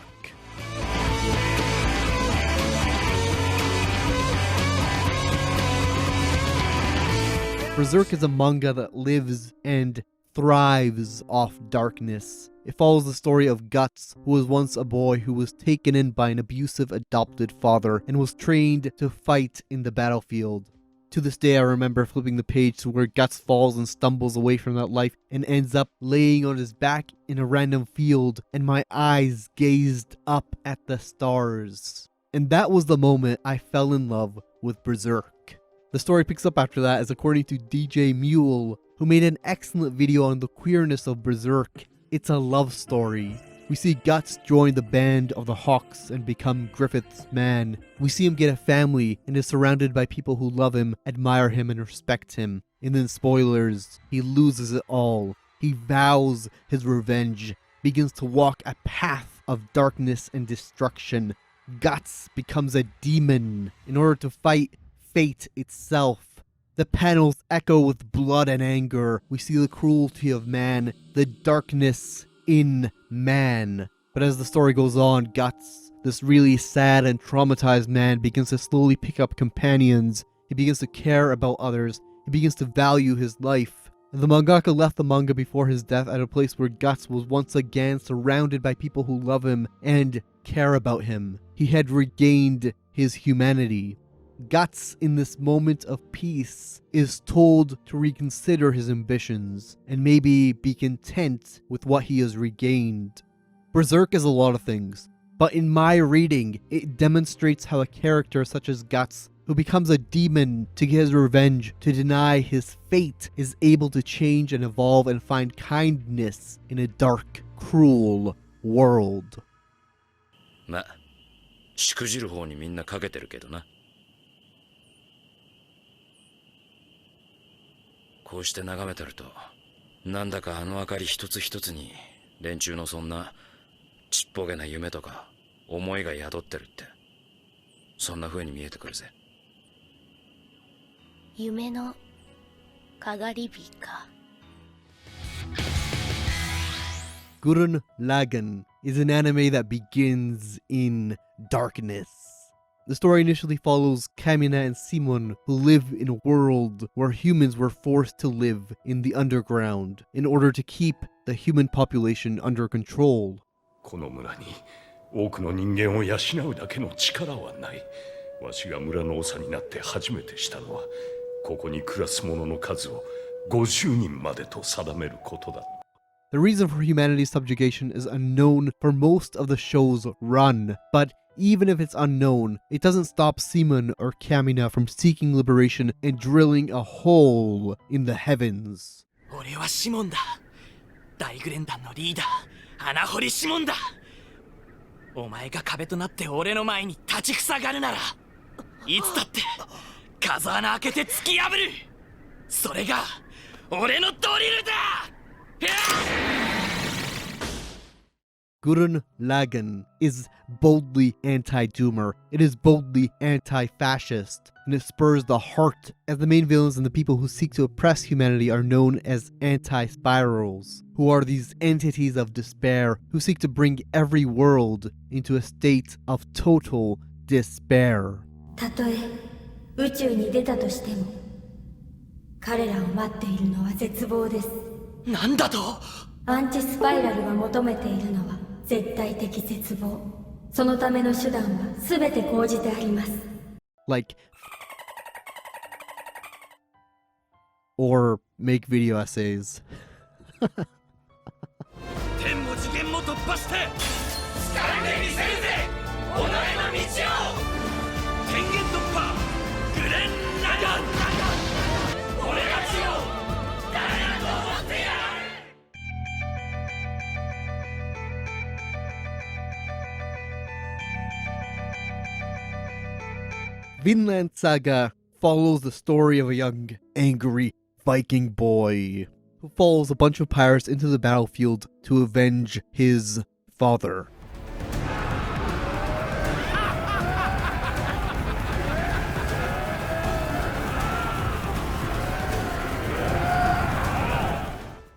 Berserk is a manga that lives and thrives off darkness. It follows the story of Guts, who was once a boy who was taken in by an abusive adopted father and was trained to fight in the battlefield. To this day, I remember flipping the page to where Guts falls and stumbles away from that life and ends up laying on his back in a random field, and my eyes gazed up at the stars. And that was the moment I fell in love with Berserk. The story picks up after that, as according to DJ Mule, who made an excellent video on the queerness of Berserk, it's a love story. We see Guts join the band of the Hawks and become Griffith's man. We see him get a family and is surrounded by people who love him, admire him, and respect him. And then spoilers, he loses it all. He vows his revenge, begins to walk a path of darkness and destruction. Guts becomes a demon in order to fight fate itself. The panels echo with blood and anger. We see the cruelty of man, the darkness in man. But as the story goes on, Guts, this really sad and traumatized man, begins to slowly pick up companions. He begins to care about others. He begins to value his life. And the mangaka left the manga before his death at a place where Guts was once again surrounded by people who love him and care about him. He had regained his humanity. Guts, in this moment of peace, is told to reconsider his ambitions and maybe be content with what he has regained. Berserk is a lot of things, but in my reading, it demonstrates how a character such as Guts, who becomes a demon to get his revenge, to deny his fate, is able to change and evolve and find kindness in a dark, cruel world. まあ、しくじる方にみんなかけてるけどな。こうして眺めてると、なんだかあの明かり一つ一つに連中のそんなちっぽけな夢とか思いが宿ってるって、そんな風に見えてくるぜ。夢のかがり火か。Gurren Lagann is an anime that begins in darkness. The story initially follows Kamina and Simon, who live in a world where humans were forced to live in the underground in order to keep the human population under control. この村に多くの人間を養うだけの力はない。わしが村の長になって初めてしたのは、ここに暮らす者の数を50人までと定めることだ。The reason for humanity's subjugation is unknown for most of the show's run, but even if it's unknown, it doesn't stop Simon or Kamina from seeking liberation and drilling a hole in the heavens. 俺はシモンだ。大グレン団のリーダー、穴掘りシモンだ。お前が壁となって俺の前に立ちふさがるなら、いつだって風穴開けて突き破る。それが俺のドリルだ。Gurren Lagann is boldly anti-doomer. It is boldly anti-fascist, and it spurs the heart, as the main villains and the people who seek to oppress humanity are known as anti-spirals, who are these entities of despair who seek to bring every world into a state of total despair. たとえ宇宙に出たとしても、彼らを待っているのは絶望です。なんだと？アンチスパイラルが求めているのは絶対的絶望。そのための手段は全て講じてあります。Like, or make video essays. 天も次元も突破して掴んでみせるぜ、己の道を。天元突破、グレン・ラガン。俺たちを誰だと思ってやる。Vinland Saga follows the story of a young, angry Viking boy who follows a bunch of pirates into the battlefield to avenge his father.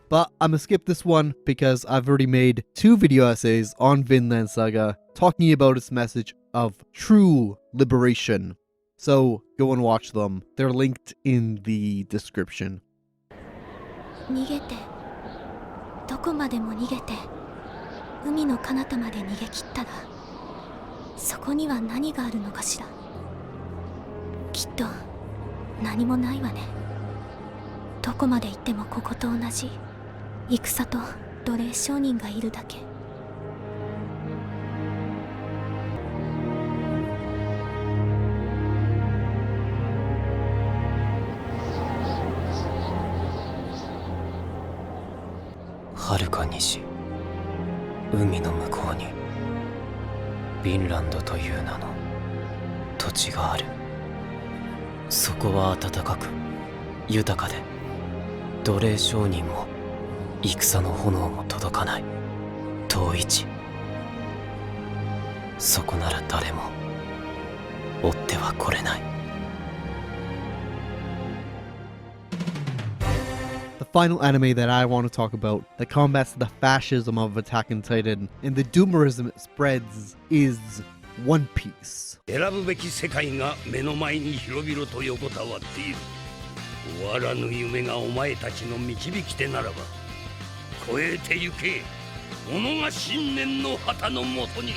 But I'm gonna skip this one because I've already made 2 video essays on Vinland Saga talking about its message of true liberation. So go and watch them. They're linked in the description. 逃げてどこまでも逃げて海の彼方まで逃げ切ったら、そこには何があるのかしら。きっと何もないわね。どこまで行ってもここと同じ戦と奴隷商人がいるだけ。遥か西、海の向こうにフィンランドという名の土地がある。そこは暖かく豊かで、奴隷商人も戦の炎も届かない遠い地。そこなら誰も追っては来れない。The final anime that I want to talk about that combats the fascism of Attack on Titan and the Doomerism it spreads is One Piece. 選ぶべき世界が目の前に広々と横たわっている。終わらぬ夢がお前たちの導き手ならば、超えてゆけ。己が信念の旗のもとに。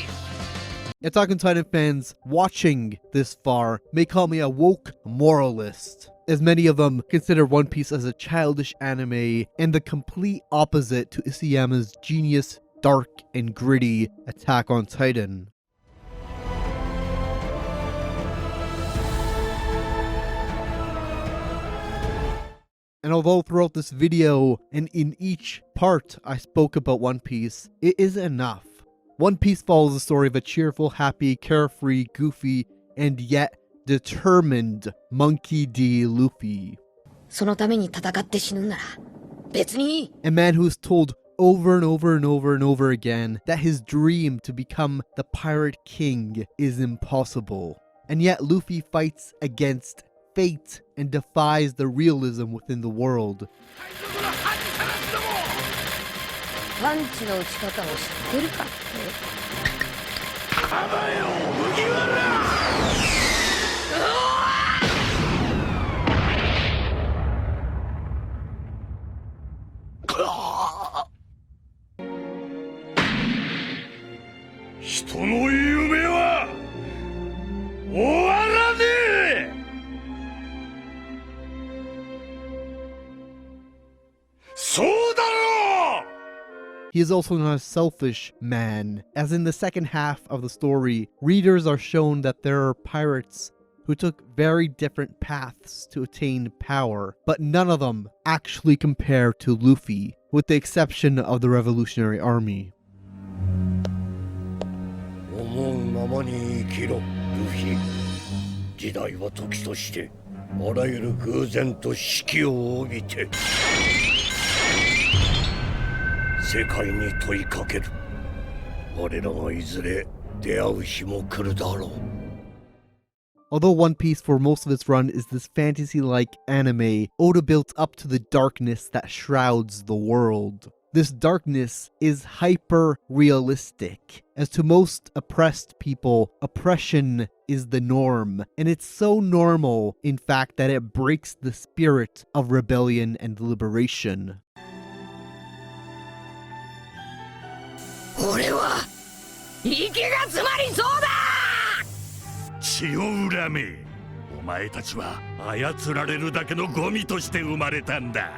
Attack on Titan fans watching this far may call me a woke moralist, as many of them consider One Piece as a childish anime and the complete opposite to Isayama's genius, dark and gritty Attack on Titan. And although throughout this video and in each part I spoke about One Piece, it isn't enough. One Piece follows the story of a cheerful, happy, carefree, goofy, and yet determined Monkey D. Luffy. そのために戦って死ぬんなら別にいい。 A man who is told over and over and over and over again that his dream to become the Pirate King is impossible. And yet Luffy fights against fate and defies the realism within the world. パンチの打ち方を知ってるかって。人の夢は終わらねえ。そうだろう。 He is also not a selfish man, as in the second half of the story, readers are shown that there are pirates who took very different paths to attain power, but none of them actually compare to Luffy, with the exception of the Revolutionary Army. 思うままに生きろ、ルフィ。時代は時としてあらゆる偶然と死期を帯びて世界に問いかける。我らがいずれ出会う日も来るだろう。 Although One Piece for most of its run is this fantasy-like anime, Oda built up to the darkness that shrouds the world. This darkness is hyper-realistic, as to most oppressed people, oppression is the norm, and it's so normal, in fact, that it breaks the spirit of rebellion and liberation. 俺は息が詰まりそうだ。血を恨め。お前たちは操られるだけのゴミとして生まれたんだ。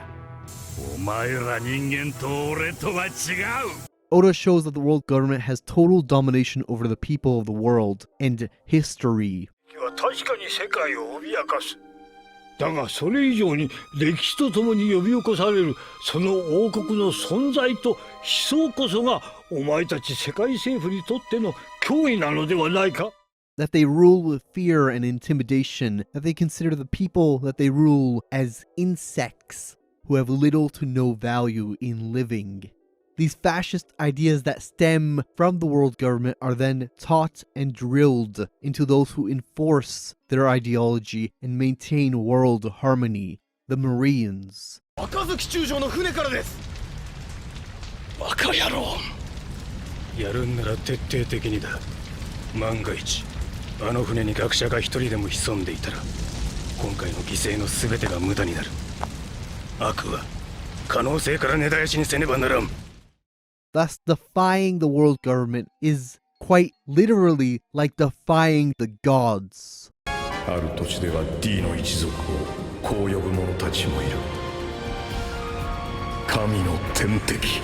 お前ら人間と俺とは違う。 Oda shows that the world government has total domination over the people of the world and history. 確かに世界を脅かす。だがそれ以上に歴史とともに呼び起こされるその王国の存在と思想こそがお前たち世界政府にとっての脅威なのではないか。 That they rule with fear and intimidation, that they consider the people that they rule as insects who have little to no value in living. These fascist ideas that stem from the world government are then taught and drilled into those who enforce their ideology and maintain world harmony, the Marines. 赤月中将の船からです。バカ野郎。やるんなら徹底的にだ。万が一あの船に学者が一人でも潜んでいたら今回の犠牲の全てが無駄になる。悪は可能性から根絶やしにせねばならん。 Thus, defying the world government is quite literally like defying the gods. ある土地では D の一族をこう呼ぶ者たちもいる。神の天敵。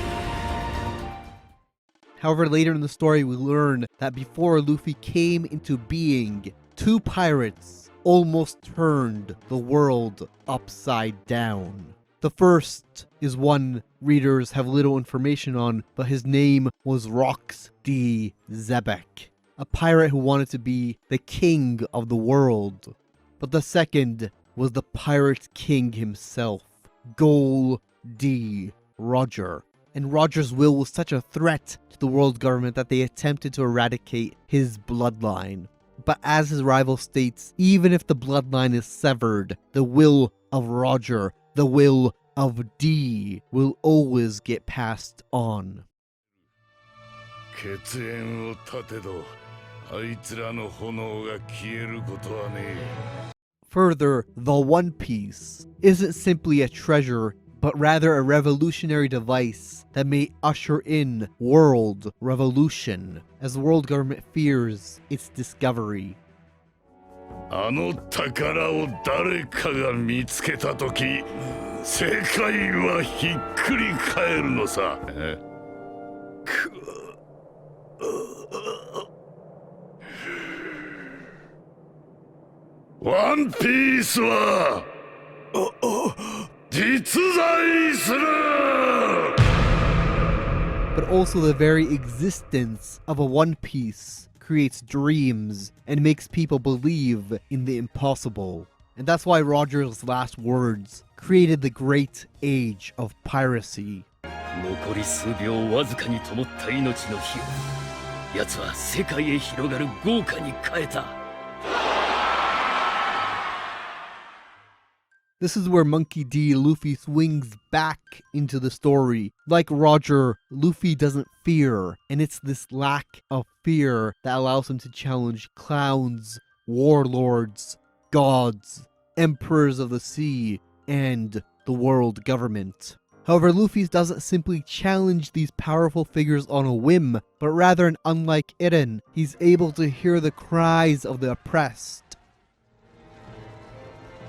However, later in the story, we learn that before Luffy came into being, two pirates almost turned the world upside down. The first is one readers have little information on, but his name was Rox D. Zebek, a pirate who wanted to be the king of the world. But the second was the pirate king himself, Gol D. Roger. And Roger's will was such a threat to the world government that they attempted to eradicate his bloodline. But as his rival states, even if the bloodline is severed, the will of Roger, the will of D, will always get passed on. 血縁を立てど、あいつらの炎が消えることはねえ。 Further, the One Piece isn't simply a treasure, but rather a revolutionary device that may usher in world revolution, as the world government fears its discovery. あの宝を誰かが見つけたとき、世界はひっくり返るのさ。ワンピースは実在する! But also the very existence of a One Piece creates dreams and makes people believe in the impossible. And that's why Roger's last words created the great age of piracy. 残り数秒わずかに灯った命の火を奴は世界へ広がる豪華に変えた。 This is where Monkey D. Luffy swings back into the story. Like Roger, Luffy doesn't fear, and it's this lack of fear that allows him to challenge clowns, warlords, gods, emperors of the sea, and the world government. However, Luffy doesn't simply challenge these powerful figures on a whim, but rather, and unlike Eren, he's able to hear the cries of the oppressed.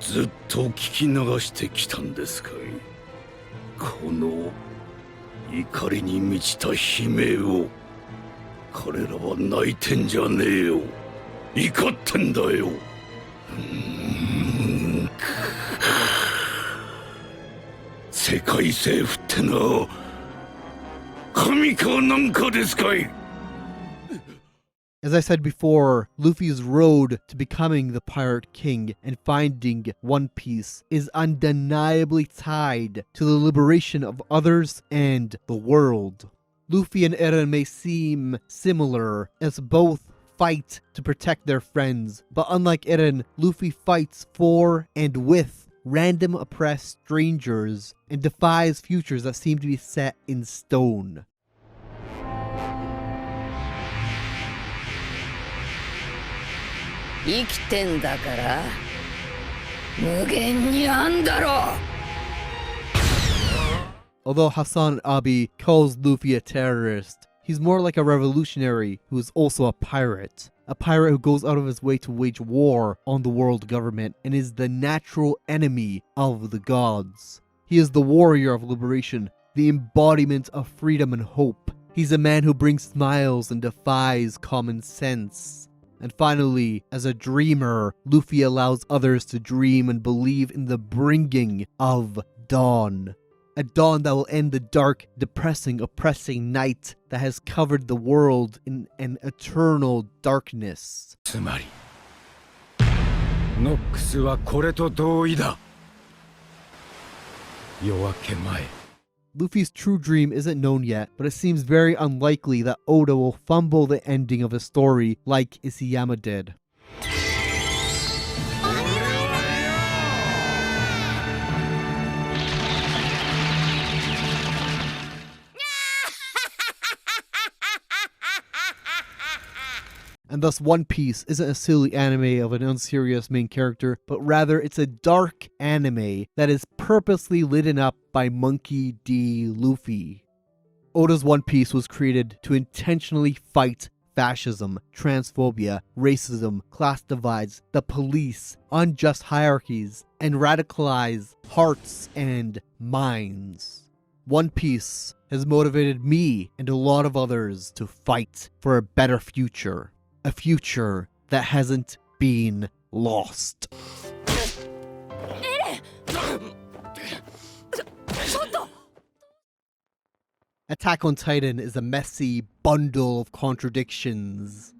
ずっと聞き流してきたんですかい。この怒りに満ちた悲鳴を。彼らは泣いてんじゃねえよ。怒ってんだよ。世界政府ってのは神かなんかですかい。 As I said before, Luffy's road to becoming the Pirate King and finding One Piece is undeniably tied to the liberation of others and the world. Luffy and Eren may seem similar, as both fight to protect their friends, but unlike Eren, Luffy fights for and with random oppressed strangers and defies futures that seem to be set in stone. 生きてんだから無限にあんだろ。 Although Hassan Abi calls Luffy a terrorist, he's more like a revolutionary who is also a pirate who goes out of his way to wage war on the world government and is the natural enemy of the gods. He is the warrior of liberation, the embodiment of freedom and hope. He's a man who brings smiles and defies common sense. And finally, as a dreamer, Luffy allows others to dream and believe in the bringing of dawn. A dawn that will end the dark, depressing, oppressing night that has covered the world in an eternal darkness. つまりノックスはこれと同意だ。夜明け前。 Luffy's true dream isn't known yet, but it seems very unlikely that Oda will fumble the ending of his story like Isayama did. And thus One Piece isn't a silly anime of an unserious main character, but rather it's a dark anime that is purposely lit up by Monkey D. Luffy. Oda's One Piece was created to intentionally fight fascism, transphobia, racism, class divides, the police, unjust hierarchies, and radicalize hearts and minds. One Piece has motivated me and a lot of others to fight for a better future. A future that hasn't been lost. Attack on Titan is a messy bundle of contradictions.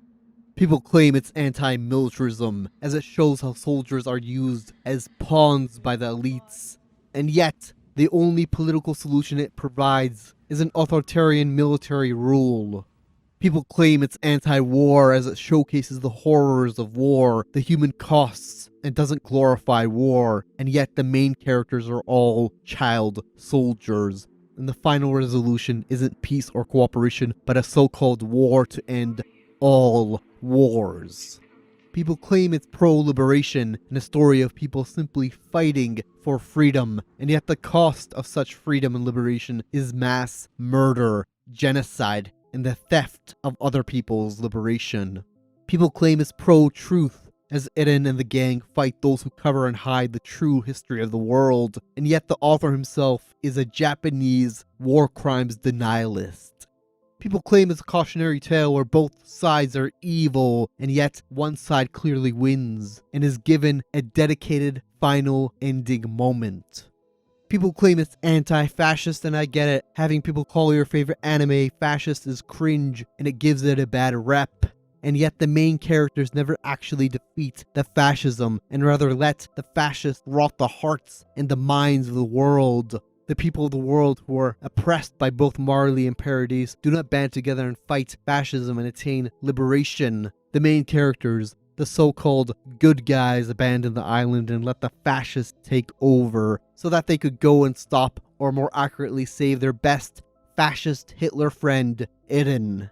People claim it's anti-militarism, as it shows how soldiers are used as pawns by the elites, and yet the only political solution it provides is an authoritarian military rule. People claim it's anti-war as it showcases the horrors of war, the human costs, and doesn't glorify war, and yet the main characters are all child soldiers, and the final resolution isn't peace or cooperation, but a so-called war to end all wars. People claim it's pro-liberation and a story of people simply fighting for freedom, and yet the cost of such freedom and liberation is mass murder, genocide, and the theft of other people's liberation. People claim it's pro-truth, as Eren and the gang fight those who cover and hide the true history of the world, and yet the author himself is a Japanese war crimes denialist. People claim it's a cautionary tale where both sides are evil, and yet one side clearly wins, and is given a dedicated final ending moment. People claim it's anti-fascist, and I get it. Having people call your favorite anime fascist is cringe, and it gives it a bad rep. And yet the main characters never actually defeat the fascism, and rather let the fascists rot the hearts and the minds of the world. The people of the world who are oppressed by both Marley and Paradise do not band together and fight fascism and attain liberation. The main characters, the so-called good guys, abandon the island and let the fascists take over so that they could go and stop, or more accurately save their best fascist Hitler friend, Eren.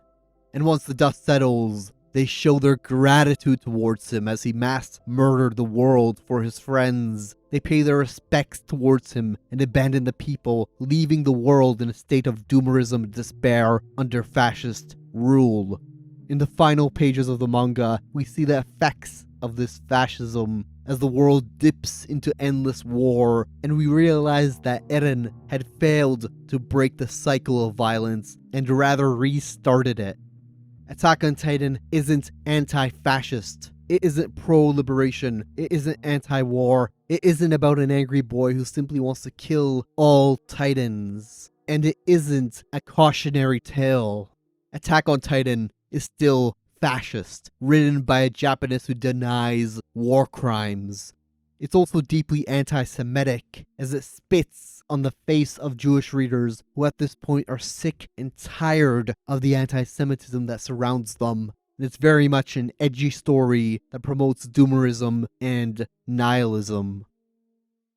And once the dust settles, they show their gratitude towards him as he mass murdered the world for his friends. They pay their respects towards him and abandon the people, leaving the world in a state of Doomerism and despair under fascist rule. In the final pages of the manga, we see the effects of this fascism as the world dips into endless war, and we realize that Eren had failed to break the cycle of violence and rather restarted it. Attack on Titan isn't anti-fascist. It isn't pro-liberation. It isn't anti-war. It isn't about an angry boy who simply wants to kill all Titans. And it isn't a cautionary tale. Attack on Titan is still fascist, written by a Japanese who denies war crimes. It's also deeply anti-Semitic, as it spits on the face of Jewish readers who at this point are sick and tired of the anti-Semitism that surrounds them. And it's very much an edgy story that promotes Doomerism and nihilism.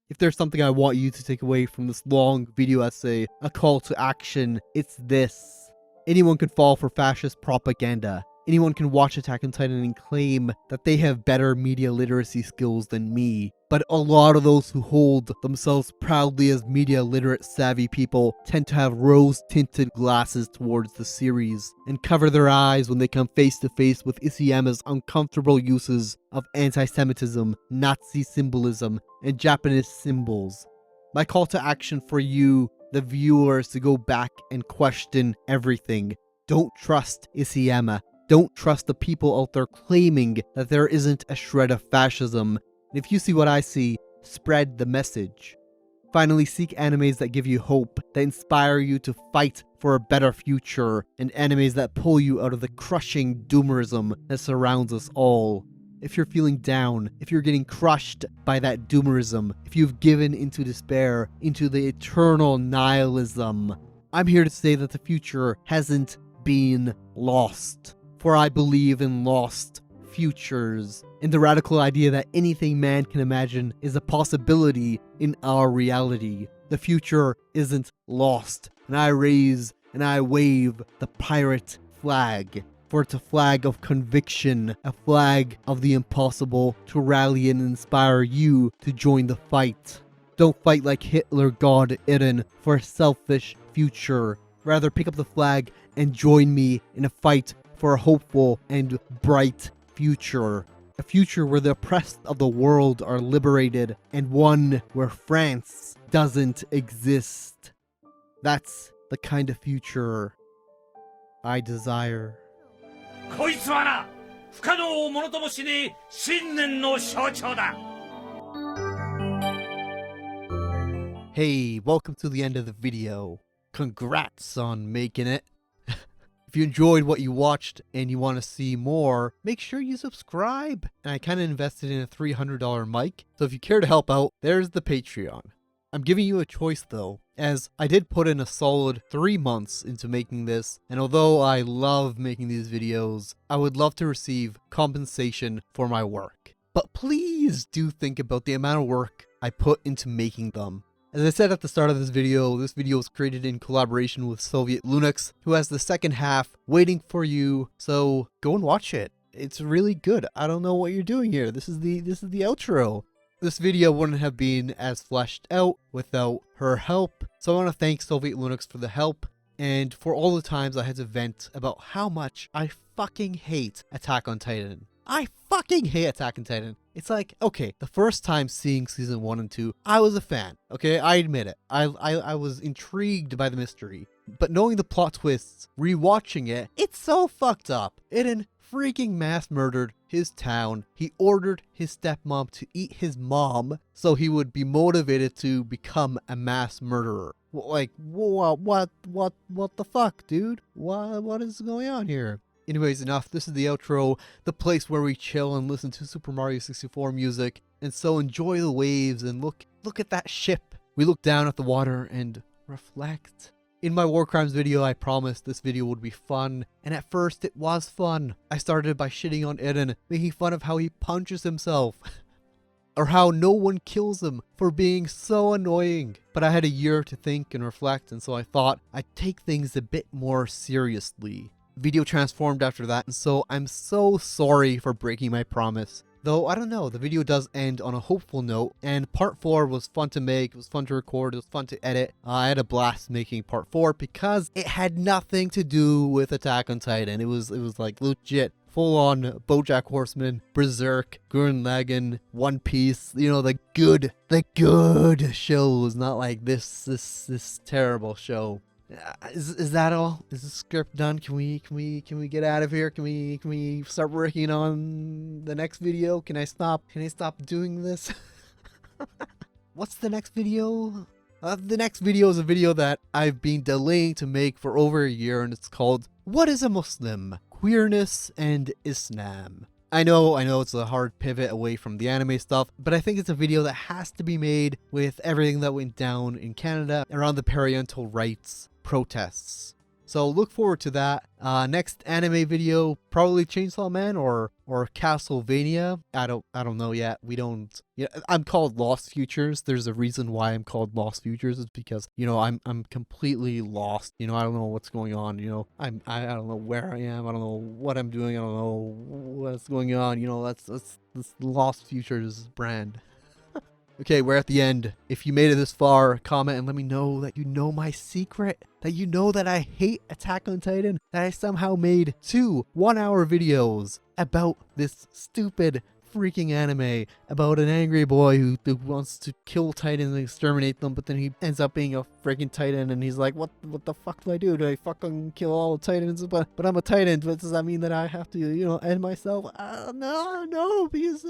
If there's something I want you to take away from this long video essay, a call to action, it's this. Anyone can fall for fascist propaganda. Anyone can watch Attack on Titan and claim that they have better media literacy skills than me. But a lot of those who hold themselves proudly as media literate savvy people tend to have rose-tinted glasses towards the series and cover their eyes when they come face to face with Isayama's uncomfortable uses of anti-Semitism, Nazi symbolism, and Japanese symbols. My call to action for you, the viewers, to go back and question everything. Don't trust Isayama. Don't trust the people out there claiming that there isn't a shred of fascism. And if you see what I see, spread the message. Finally, seek animes that give you hope, that inspire you to fight for a better future, and animes that pull you out of the crushing doomerism that surrounds us all. If you're feeling down, if you're getting crushed by that doomerism, if you've given into despair, into the eternal nihilism, I'm here to say that the future hasn't been lost. For I believe in lost futures, and the radical idea that anything man can imagine is a possibility in our reality. The future isn't lost, and I raise and I wave the pirate flag. for it's a flag of conviction, a flag of the impossible to rally and inspire you to join the fight. Don't fight like Hitler, God, Eren, for a selfish future. Rather pick up the flag and join me in a fight for a hopeful and bright future. A future where the oppressed of the world are liberated, and one where France doesn't exist. That's the kind of future I desire. こいつはな、不可能をものともしねえ信念の象徴だ。Hey, welcome to the end of the video. Congrats on making it. If you enjoyed what you watched and you want to see more, make sure you subscribe. And I kind of invested in a $300 mic, so if you care to help out, there's the Patreon. I'm giving you a choice though, as I did put in a solid 3 months into making this, and although I love making these videos, I would love to receive compensation for my work. But please do think about the amount of work I put into making them. As I said at the start of this video was created in collaboration with Soviet Linux, who has the second half waiting for you, so go and watch it. It's really good. I don't know what you're doing here. This is the outro. This video wouldn't have been as fleshed out without her help, so I want to thank Soviet Linux for the help, and for all the times I had to vent about how much I fucking hate Attack on Titan. I fucking hate Attack on Titan. It's like, okay, the first time seeing season 1 and 2, I was a fan. Okay, I admit it. I was intrigued by the mystery. But knowing the plot twists, rewatching it, it's so fucked up. Eren freaking mass murdered his town. He ordered his stepmom to eat his mom so he would be motivated to become a mass murderer. Like, what the fuck, dude? What is going on here? Anyways, enough. This is the outro, the place where we chill and listen to Super Mario 64 music. And so enjoy the waves and look at that ship. We look down at the water and reflect. In my War Crimes video, I promised this video would be fun, and at first it was fun. I started by shitting on Eren, making fun of how he punches himself. Or how no one kills him for being so annoying. But I had a year to think and reflect, and so I thought I'd take things a bit more seriously. Video transformed after that, and so I'm so sorry for breaking my promise. Though, I don't know, the video does end on a hopeful note, and part 4 was fun to make, it was fun to record, it was fun to edit. I had a blast making part 4 because it had nothing to do with Attack on Titan. It was like legit full-on BoJack Horseman, Berserk, Gurren Lagann, One Piece, you know, the good shows, not like this terrible show. Is that all? Is the script done? Can we get out of here? Can we start working on the next video? Can I stop doing this? What's the next video? The next video is a video that I've been delaying to make for over a year, and it's called What is a Muslim? Queerness and Islam. I know it's a hard pivot away from the anime stuff, but I think it's a video that has to be made with everything that went down in Canada around the parental rights protests. So look forward to that. Next anime video, probably Chainsaw Man or Castlevania. I don't know yet. We don't. Yeah, I'm called Lost Futures. There's a reason why I'm called Lost Futures. It's because, you know, I'm completely lost. You know, I don't know what's going on. You know, I don't know where I am. I don't know what I'm doing. I don't know what's going on. You know, that's Lost Futures brand. Okay, we're at the end. If you made it this far, comment and let me know that you know my secret. That you know that I hate Attack on Titan. That I somehow made 2 one-hour videos about this stupid freaking anime. About an angry boy who wants to kill Titans and exterminate them, but then he ends up being a freaking Titan and he's like, what the fuck do I do? Do I fucking kill all the Titans? But I'm a Titan, but does that mean that I have to, you know, end myself? No, because...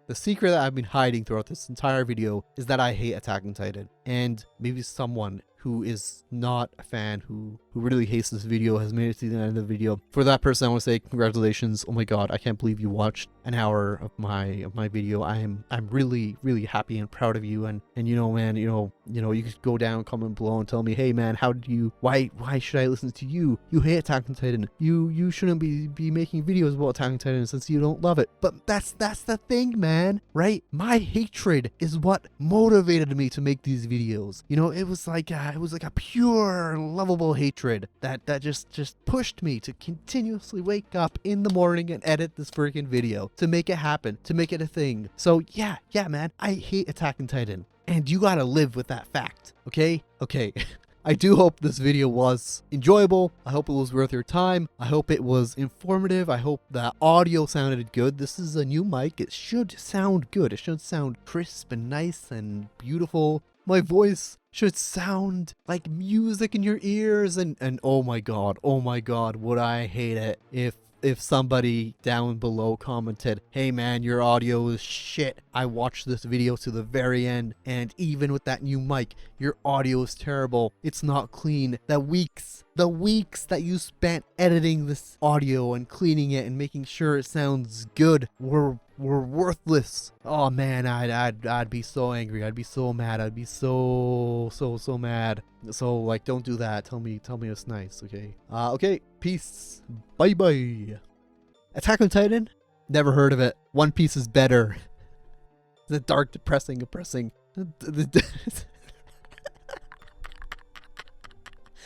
The secret that I've been hiding throughout this entire video is that I hate Attack on Titan, and maybe someone who is not a fan, who really hates this video, has made it to the end of the video. For that person, I want to say congratulations. Oh my god, I can't believe you watched an hour of my video. I'm really happy and proud of you. And you know, man, you know, you could go down, comment below, and tell me, hey man, how did you? Why should I listen to you? You hate Attack on Titan. You shouldn't be making videos about Attack on Titan since you don't love it. But that's the thing, man, right? My hatred is what motivated me to make these videos. You know, it was like it was like a pure, lovable hatred that just pushed me to continuously wake up in the morning and edit this freaking video, to make it happen, to make it a thing. So yeah, man, I hate Attack on Titan, and you gotta live with that fact, okay? Okay. I do hope this video was enjoyable. I hope it was worth your time. I hope it was informative. I hope the audio sounded good. This is a new mic. It should sound good. It should sound crisp and nice and beautiful. My voice should sound like music in your ears. And oh my god, would I hate it if somebody down below commented, hey man, your audio is shit. I watched this video to the very end, and even with that new mic, your audio is terrible. It's not clean. The weeks that you spent editing this audio and cleaning it and making sure it sounds good were worthless. Oh man, I'd be so angry. I'd be so mad. I'd be so mad. So like, don't do that. Tell me it's nice, okay? Okay, peace. Bye bye. Attack on Titan? Never heard of it. One Piece is better. The dark, depressing.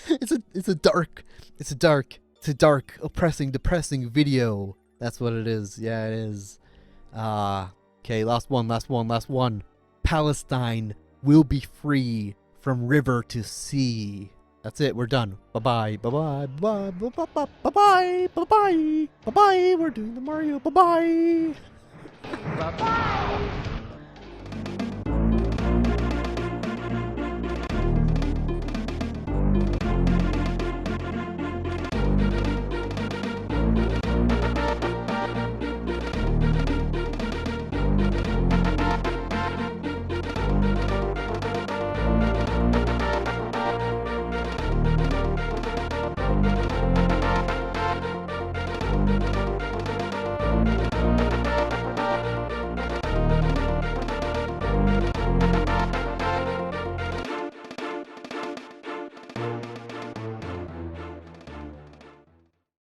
It's a dark, oppressing, depressing video. That's what it is. Yeah, it is. Okay, last one. Palestine will be free from river to sea. That's it, we're done. Bye-bye. We're doing the Mario. Bye-bye. Bye-bye.